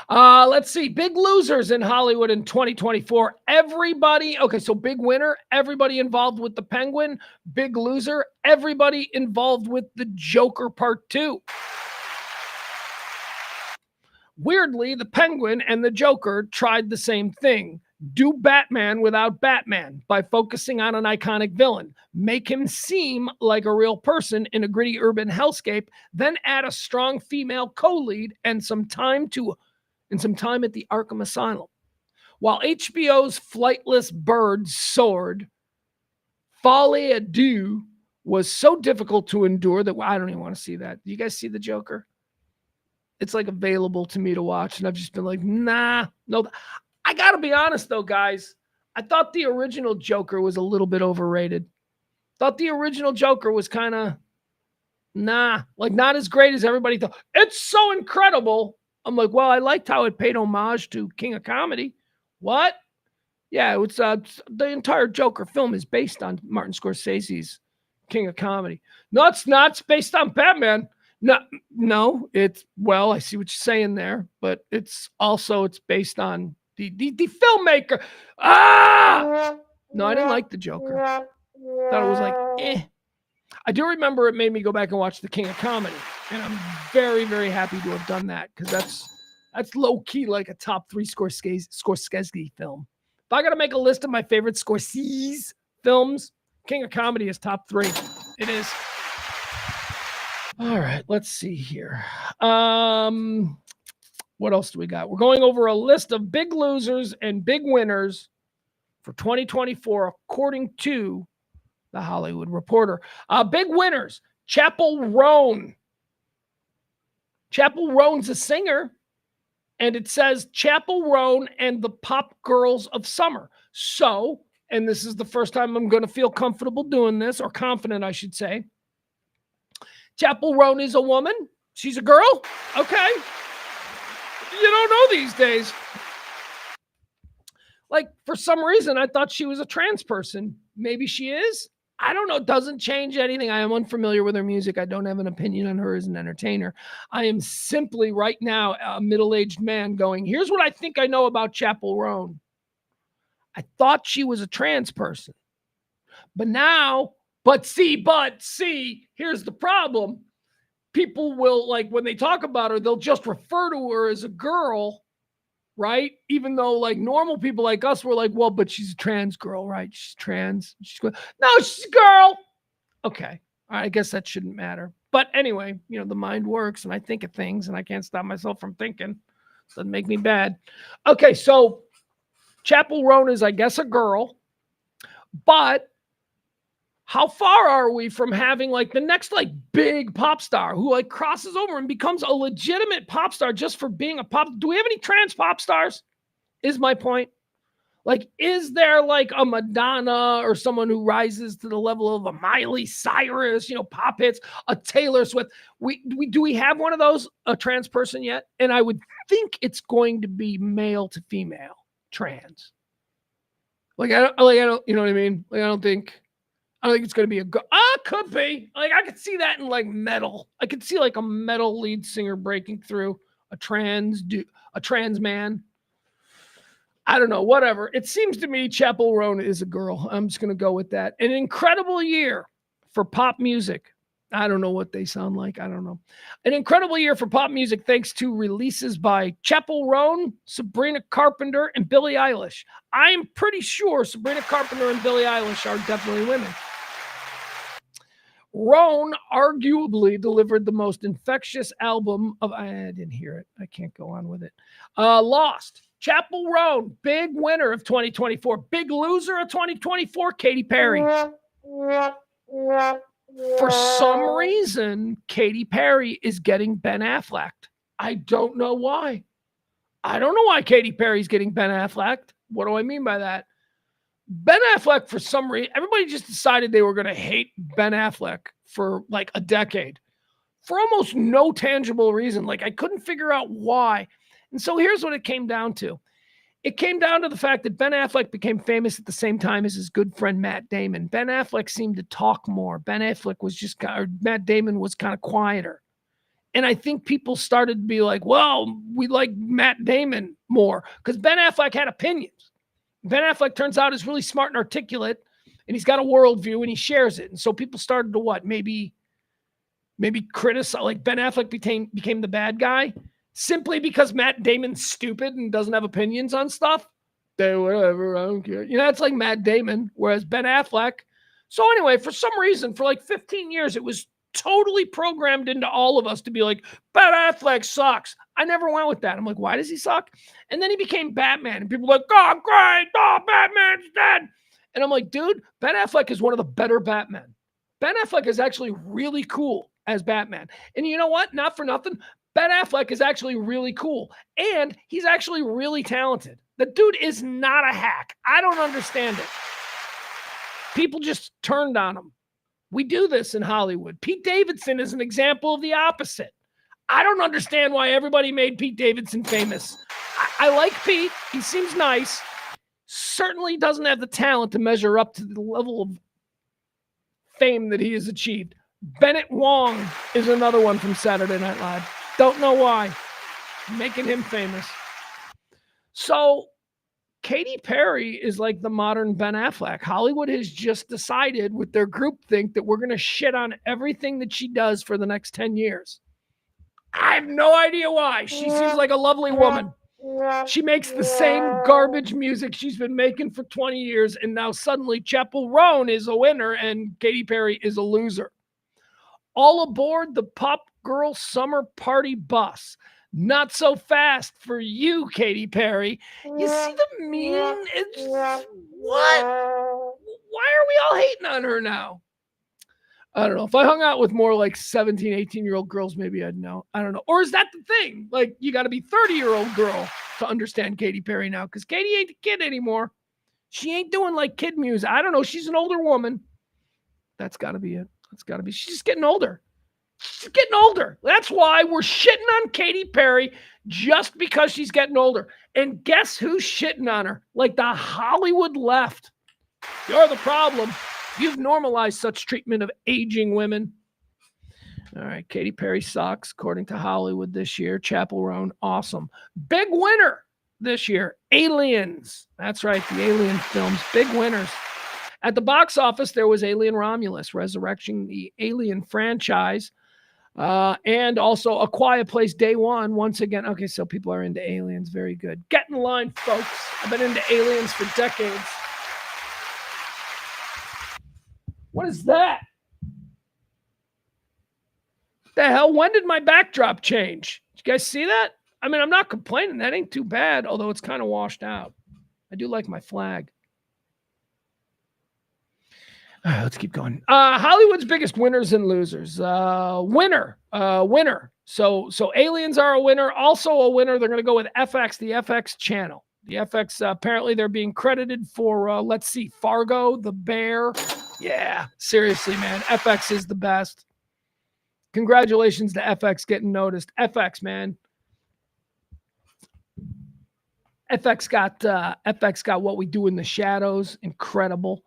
S1: Let's see. Big losers in Hollywood in 2024. So big winner, everybody involved with the Penguin. Big loser, everybody involved with the Joker Part 2. Weirdly, the Penguin and the Joker tried the same thing. Do Batman without Batman by focusing on an iconic villain. Make him seem like a real person in a gritty urban hellscape, then add a strong female co-lead and some time at the Arkham Asylum. While HBO's Flightless Bird soared, Folie à Deux was so difficult to endure that I don't even want to see that. Do you guys see the Joker? It's like available to me to watch, and I've just been like, nah, no. I got to be honest, though, guys. I thought the original Joker was a little bit overrated. Thought the original Joker was kind of, not as great as everybody thought. It's so incredible. I'm like, well, I liked how it paid homage to King of Comedy. What? Yeah, it's the entire Joker film is based on Martin Scorsese's King of Comedy. No, it's not. It's based on Batman. No, it's, well, I see what you're saying there, but it's based on the filmmaker. No, I didn't like the Joker. Thought it was like, eh. I do remember it made me go back and watch the King of Comedy, and I'm very, very happy to have done that because that's low key like a top 3 Scorsese film. If I got to make a list of my favorite Scorsese films, King of Comedy is top 3. It is. All right, let's see here. What else do we got? We're going over a list of big losers and big winners for 2024, according to the Hollywood Reporter. Big winners, Chappell Roan. Chappell Roan's a singer, and it says Chapel Roan and the Pop Girls of Summer. So, and this is the first time I'm going to feel comfortable doing this, or confident, I should say. Chapel Roan is a woman. She's a girl. Okay. You don't know these days. Like, for some reason, I thought she was a trans person. Maybe she is. I don't know. It doesn't change anything. I am unfamiliar with her music. I don't have an opinion on her as an entertainer. I am simply right now a middle-aged man going, here's what I think I know about Chapel Roan. I thought she was a trans person. But now, but see, here's the problem. People will, like, when they talk about her, they'll just refer to her as a girl, right? Even though, like, normal people like us were like, well, but she's a trans girl, right? She's trans. No, she's a girl. Okay. All right, I guess that shouldn't matter. But anyway, you know, the mind works, and I think of things, and I can't stop myself from thinking. Doesn't make me bad. Okay, so Chapel Roan is, I guess, a girl. But how far are we from having like the next like big pop star who like crosses over and becomes a legitimate pop star just for being a pop? Do we have any trans pop stars? Is my point. Like, is there like a Madonna or someone who rises to the level of a Miley Cyrus, you know, pop hits, a Taylor Swift? Do we have one of those, a trans person yet? And I would think it's going to be male to female trans. Like, I don't, you know what I mean? Like, I don't think it's going to be a girl. Could be. Like, I could see that in like metal. I could see like a metal lead singer breaking through a trans man. I don't know, whatever. It seems to me Chapel Roan is a girl. I'm just going to go with that. An incredible year for pop music. I don't know what they sound like. I don't know. An incredible year for pop music thanks to releases by Chapel Roan, Sabrina Carpenter, and Billie Eilish. I'm pretty sure Sabrina Carpenter and Billie Eilish are definitely women. Roan arguably delivered the most infectious album of... I didn't hear it. I can't go on with it. Lost. Chapel Roan, big winner of 2024. Big loser of 2024, Katy Perry. For some reason, Katy Perry is getting Ben Affleck. I don't know why. I don't know why Katy Perry's getting Ben Affleck. What do I mean by that? Ben Affleck, for some reason, everybody just decided they were going to hate Ben Affleck for like a decade for almost no tangible reason. Like, I couldn't figure out why. And so here's what it came down to. It came down to the fact that Ben Affleck became famous at the same time as his good friend Matt Damon. Ben Affleck seemed to talk more. Ben Affleck was just, or Matt Damon was kind of quieter. And I think people started to be like, well, we like Matt Damon more because Ben Affleck had opinions. Ben Affleck turns out is really smart and articulate, and he's got a worldview and he shares it. And so people started to what? Maybe criticize, like Ben Affleck became the bad guy. Simply because Matt Damon's stupid and doesn't have opinions on stuff. Whatever, I don't care. You know, it's like Matt Damon, whereas Ben Affleck. So anyway, for some reason, for like 15 years, it was totally programmed into all of us to be like, Ben Affleck sucks. I never went with that. I'm like, why does he suck? And then he became Batman. And people were like, oh, great. Oh, Batman's dead. And I'm like, dude, Ben Affleck is one of the better Batmen. Ben Affleck is actually really cool as Batman. And you know what? Not for nothing. Ben Affleck is actually really cool, and he's actually really talented. The dude is not a hack. I don't understand it. People just turned on him. We do this in Hollywood. Pete Davidson is an example of the opposite. I don't understand why everybody made Pete Davidson famous. I like Pete. He seems nice. Certainly doesn't have the talent to measure up to the level of fame that he has achieved. Bennett Wong is another one from Saturday Night Live. Don't know why. Making him famous. So Katy Perry is like the modern Ben Affleck. Hollywood has just decided with their groupthink that we're going to shit on everything that she does for the next 10 years. I have no idea why. She seems like a lovely woman. She makes the same garbage music she's been making for 20 years, and now suddenly Chapel Roan is a winner and Katy Perry is a loser. All aboard the Pop Girl Summer Party bus. Not so fast for you, Katy Perry. You see the meme? It's what? Why are we all hating on her now? I don't know. If I hung out with more like 17, 18-year-old girls, maybe I'd know. I don't know. Or is that the thing? Like, you got to be 30-year-old girl to understand Katy Perry now, because Katy ain't a kid anymore. She ain't doing like kid music. I don't know. She's an older woman. That's got to be it. That's got to be. She's just getting older. She's getting older. That's why we're shitting on Katy Perry, just because she's getting older. And guess who's shitting on her? Like the Hollywood left. You're the problem. You've normalized such treatment of aging women. All right, Katy Perry sucks, according to Hollywood this year. Chappell Roan, awesome. Big winner this year, Aliens. That's right, the Alien films, big winners. At the box office, there was Alien Romulus, resurrecting the Alien franchise, and also A Quiet Place Day One, once again. Okay, so people are into aliens. Very good. Get in line, folks. I've been into aliens for decades. What is that? The hell? When did my backdrop change? Did you guys see that? I mean, I'm not complaining. That ain't too bad, although it's kind of washed out. I do like my flag. All right, let's keep going. Hollywood's biggest winners and losers. Winner. So Aliens are a winner. Also a winner. They're going to go with FX, the FX channel. The FX, apparently they're being credited for, let's see, Fargo, The Bear. Yeah, seriously, man. FX is the best. Congratulations to FX getting noticed. FX, man. FX got What We Do in the Shadows. Incredible.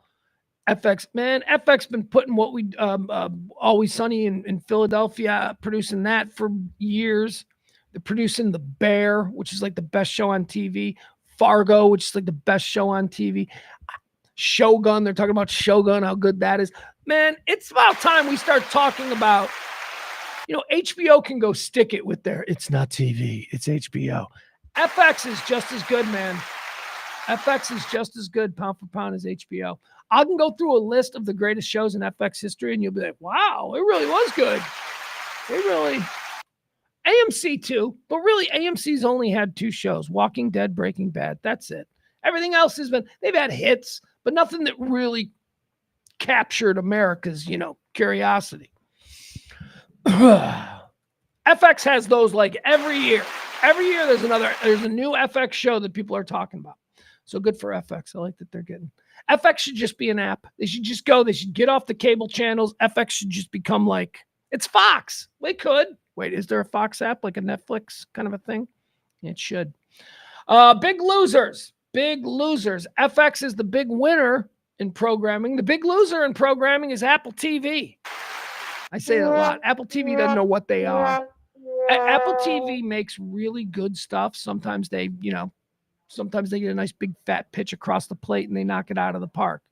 S1: FX, man. FX been putting What We Always Sunny in Philadelphia, producing that for years. They're producing The Bear, which is like the best show on TV. Fargo, which is like the best show on TV. Shogun, they're talking about Shogun, how good that is. Man, it's about time we start talking about, HBO can go stick it with their, it's not TV, it's HBO. FX is just as good, man. FX is just as good pound for pound as HBO. I can go through a list of the greatest shows in FX history, and you'll be like, wow, it really was good. AMC too, but really AMC's only had 2 shows, Walking Dead, Breaking Bad. That's it. Everything else they've had hits, but nothing that really captured America's, curiosity. FX has those like every year. Every year there's a new FX show that people are talking about. So good for FX. I like that they're getting. FX should just be an app. They should just go. They should get off the cable channels. FX should just become like, it's Fox. They could. Wait, is there a Fox app, like a Netflix kind of a thing? It should. Big losers. Big losers. FX is the big winner in programming. The big loser in programming is Apple TV. I say that a lot. Apple TV doesn't know what they are. Apple TV makes really good stuff. Sometimes they get a nice big fat pitch across the plate and they knock it out of the park.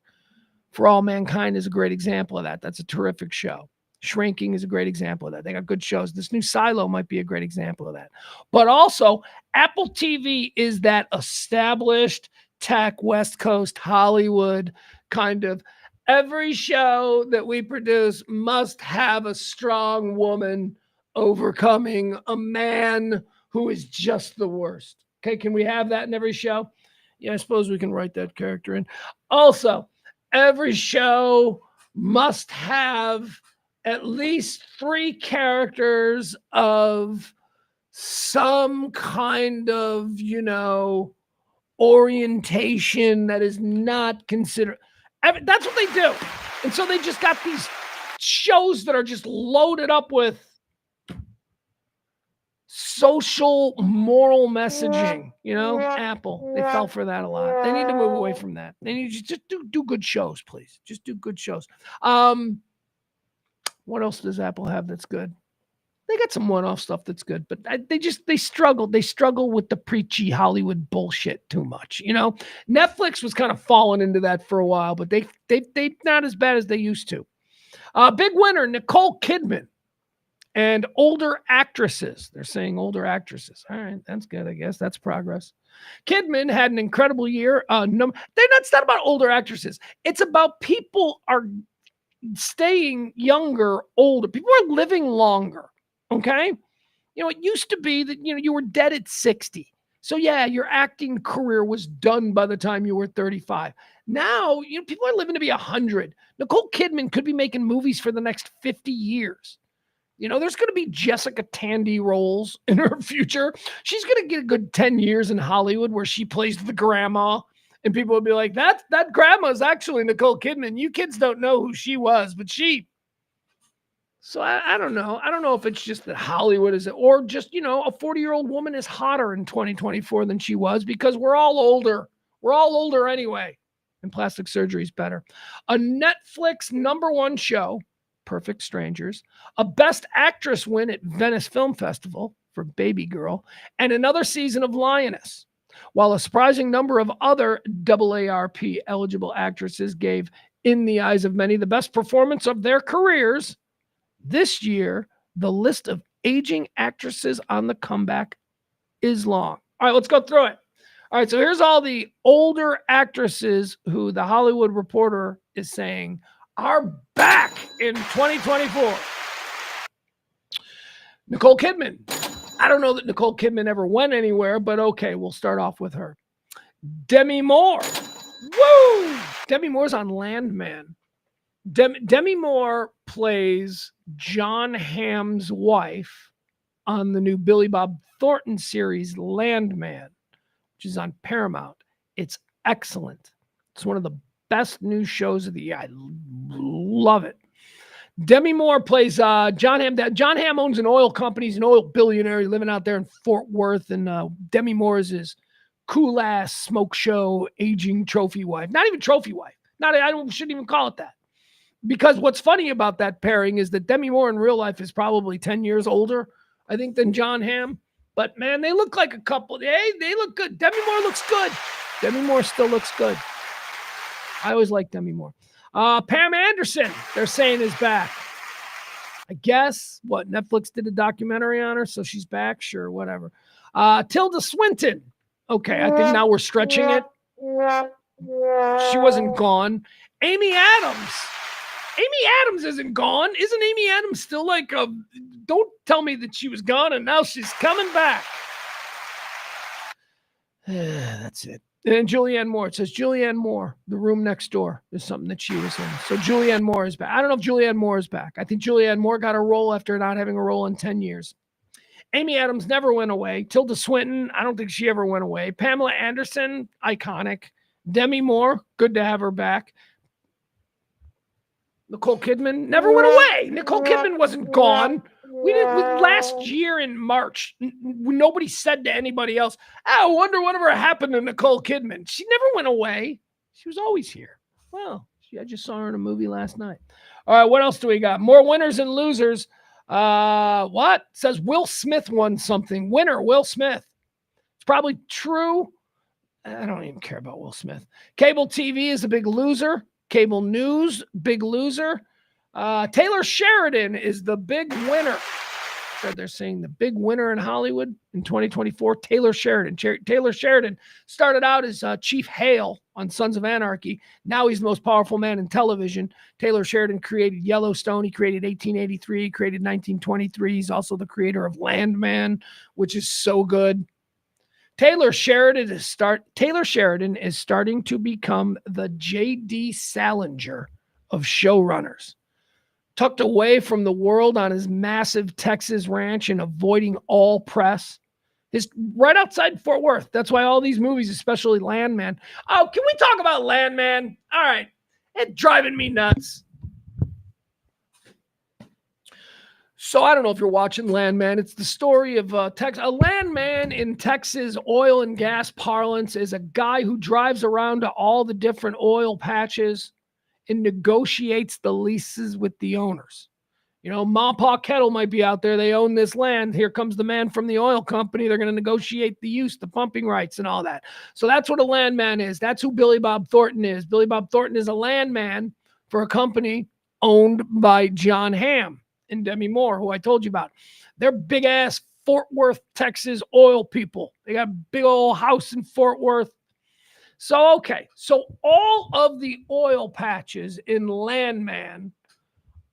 S1: For All Mankind is a great example of that. That's a terrific show. Shrinking is a great example of that. They got good shows. This new Silo might be a great example of that. But also, Apple TV is that established tech, West Coast, Hollywood kind of, every show that we produce must have a strong woman overcoming a man who is just the worst. Okay, can we have that in every show? Yeah, I suppose we can write that character in. Also, every show must have at least 3 characters of some kind of, orientation that is not considered. That's what they do. And so they just got these shows that are just loaded up with social moral messaging, Apple. They fell for that a lot. They need to move away from that. They need to just do good shows, please. Just do good shows. What else does Apple have that's good? They got some one-off stuff that's good, but they struggle. They struggle with the preachy Hollywood bullshit too much. Netflix was kind of falling into that for a while, but they not as bad as they used to. Big winner, Nicole Kidman. And older actresses. They're saying older actresses. All right, that's good, I guess. That's progress. Kidman had an incredible year. It's not about older actresses. It's about people are staying younger, older. People are living longer, okay? It used to be that, you were dead at 60. So yeah, your acting career was done by the time you were 35. Now, people are living to be 100. Nicole Kidman could be making movies for the next 50 years. There's going to be Jessica Tandy roles in her future. She's going to get a good 10 years in Hollywood where she plays the grandma. And people will be like, that grandma is actually Nicole Kidman. You kids don't know who she was, but she. So I don't know. I don't know if it's just that Hollywood is, or just, a 40-year-old woman is hotter in 2024 than she was because we're all older. We're all older anyway. And plastic surgery is better. A Netflix #1 show, Perfect Strangers, a Best Actress win at Venice Film Festival for Baby Girl, and another season of Lioness. While a surprising number of other AARP eligible actresses gave In the Eyes of Many the best performance of their careers, this year, the list of aging actresses on the comeback is long. All right, let's go through it. All right, so here's all the older actresses who the Hollywood Reporter is saying are back in 2024. Nicole Kidman. I don't know that Nicole Kidman ever went anywhere, but okay, we'll start off with her. Demi Moore. Woo! Demi Moore's on Landman. Demi Moore plays John Hamm's wife on the new Billy Bob Thornton series Landman, which is on Paramount. It's excellent. It's one of the best new shows of the year. I love it. Demi Moore plays John Hamm. John Hamm owns an oil company. He's an oil billionaire. He's living out there in Fort Worth. And Demi Moore is his cool-ass smoke show aging trophy wife. Not even trophy wife. Shouldn't even call it that. Because what's funny about that pairing is that Demi Moore in real life is probably 10 years older, I think, than John Hamm. But, man, they look like a couple. Hey, they look good. Demi Moore looks good. Demi Moore still looks good. I always like Demi Moore. Pam Anderson, they're saying, is back. I guess, Netflix did a documentary on her, so she's back? Sure, whatever. Tilda Swinton. Okay, I think now we're stretching it. She wasn't gone. Amy Adams. Amy Adams isn't gone. Isn't Amy Adams still like a... Don't tell me that she was gone and now she's coming back. That's it. And Julianne Moore. It says Julianne Moore, The Room Next Door, is something that she was in. So Julianne Moore is back. I don't know if Julianne Moore is back. I think Julianne Moore got a role after not having a role in 10 years. Amy Adams never went away. Tilda Swinton, I don't think she ever went away. Pamela Anderson, iconic. Demi Moore, good to have her back. Nicole Kidman never went away. Nicole Kidman wasn't gone. Last year in March, nobody said to anybody else, I wonder whatever happened to Nicole Kidman. She never went away. She was always here. Well, I just saw her in a movie last night. All right, what else do we got? More winners and losers. What? It says Will Smith won something. Winner, Will Smith. It's probably true. I don't even care about Will Smith. Cable TV is a big loser. Cable news, big loser. Taylor Sheridan is the big winner. They're saying the big winner in Hollywood in 2024, Taylor Sheridan. Taylor Sheridan started out as Chief Hale on Sons of Anarchy. Now he's the most powerful man in television. Taylor Sheridan created Yellowstone. He created 1883, he created 1923. He's also the creator of Landman, which is so good. Taylor Sheridan is starting to become the J.D. Salinger of showrunners. Tucked away from the world on his massive Texas ranch and avoiding all press. He's right outside Fort Worth. That's why all these movies, especially Landman. Oh, can we talk about Landman? All right. It's driving me nuts. So I don't know if you're watching Landman. It's the story of Texas. A landman in Texas oil and gas parlance is a guy who drives around to all the different oil patches and negotiates the leases with the owners. Ma Pa Kettle might be out there. They own this land. Here comes the man from the oil company. They're going to negotiate the use, the pumping rights and all that. So that's what a landman is. That's who Billy Bob Thornton is. Billy Bob Thornton is a landman for a company owned by John Hamm and Demi Moore, who I told you about. They're big-ass Fort Worth, Texas oil people. They got a big old house in Fort Worth. So, okay. So all of the oil patches in Landman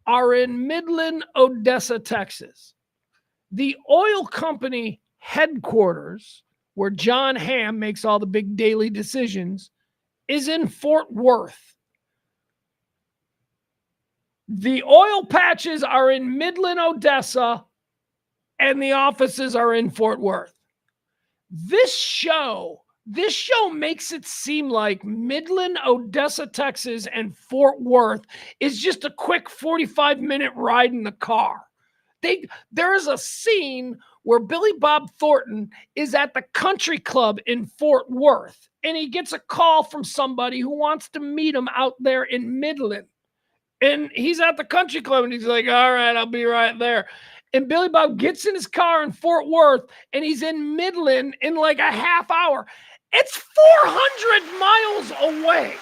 S1: are in Midland, Odessa, Texas. The oil company headquarters where John Hamm makes all the big daily decisions, is in Fort Worth. The oil patches are in Midland, Odessa, and the offices are in Fort Worth. This show makes it seem like Midland, Odessa, Texas, and Fort Worth is just a quick 45-minute ride in the car. There is a scene where Billy Bob Thornton is at the country club in Fort Worth, and he gets a call from somebody who wants to meet him out there in Midland. And he's at the country club, and he's like, all right, I'll be right there. And Billy Bob gets in his car in Fort Worth, and he's in Midland in like a half hour. It's 400 miles away.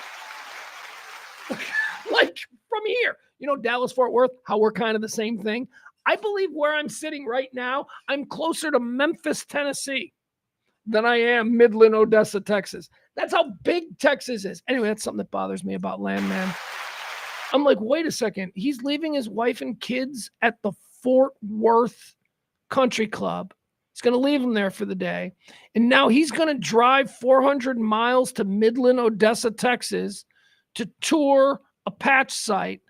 S1: Like from here. You know, Dallas, Fort Worth, how we're kind of the same thing. I believe where I'm sitting right now, I'm closer to Memphis, Tennessee than I am Midland, Odessa, Texas. That's how big Texas is. Anyway, that's something that bothers me about Landman. I'm like, wait a second. He's leaving his wife and kids at the Fort Worth Country Club. He's going to leave them there for the day. And now he's going to drive 400 miles to Midland, Odessa, Texas to tour a patch site.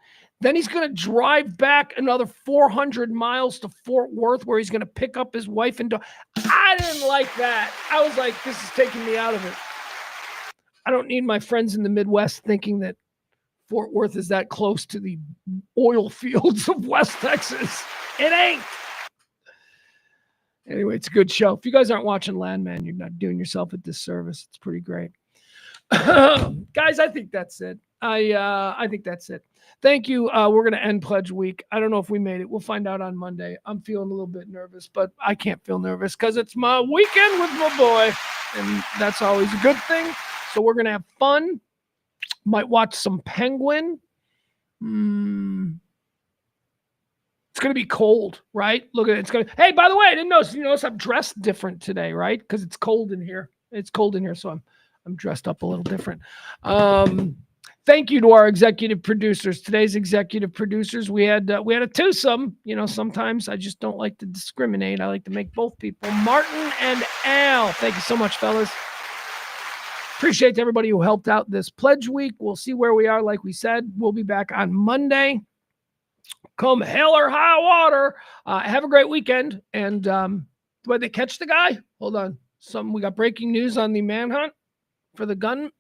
S1: Then he's going to drive back another 400 miles to Fort Worth where he's going to pick up his wife and daughter. I didn't like that. I was like, this is taking me out of it. I don't need my friends in the Midwest thinking that Fort Worth is that close to the oil fields of West Texas. It ain't. Anyway, it's a good show. If you guys aren't watching Landman, you're not doing yourself a disservice. It's pretty great. Guys, I think that's it. I think that's it. Thank you. We're going to end Pledge Week. I don't know if we made it. We'll find out on Monday. I'm feeling a little bit nervous, but I can't feel nervous because it's my weekend with my boy, and that's always a good thing. So we're going to have fun. Might watch some Penguin. It's going to be cold, right? Look at it. It's going to. Hey, by the way, I didn't notice. You notice I'm dressed different today, right? Because it's cold in here. It's cold in here, so I'm dressed up a little different. Thank you to our executive producers. Today's executive producers, we had a twosome. You know, sometimes I just don't like to discriminate. I like to make both people. Martin and Al. Thank you so much, fellas. Appreciate everybody who helped out this Pledge Week. We'll see where we are. Like we said, we'll be back on Monday. Come hell or high water. Have a great weekend. And did they catch the guy? Hold on. We got breaking news on the manhunt for the gun.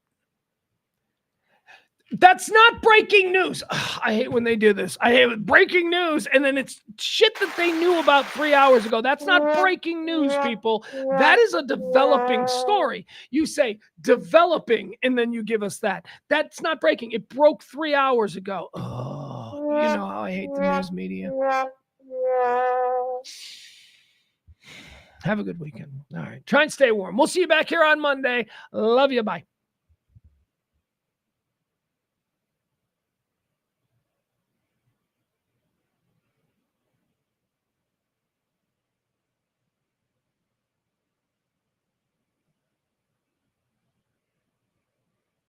S1: That's not breaking news. Ugh, I hate when they do this. I hate breaking news, and then it's shit that they knew about 3 hours ago. That's not breaking news, people. That is a developing story. You say developing, and then you give us that. That's not breaking. It broke 3 hours ago. Oh, you know how I hate the news media. Have a good weekend. All right. Try and stay warm. We'll see you back here on Monday. Love you. Bye.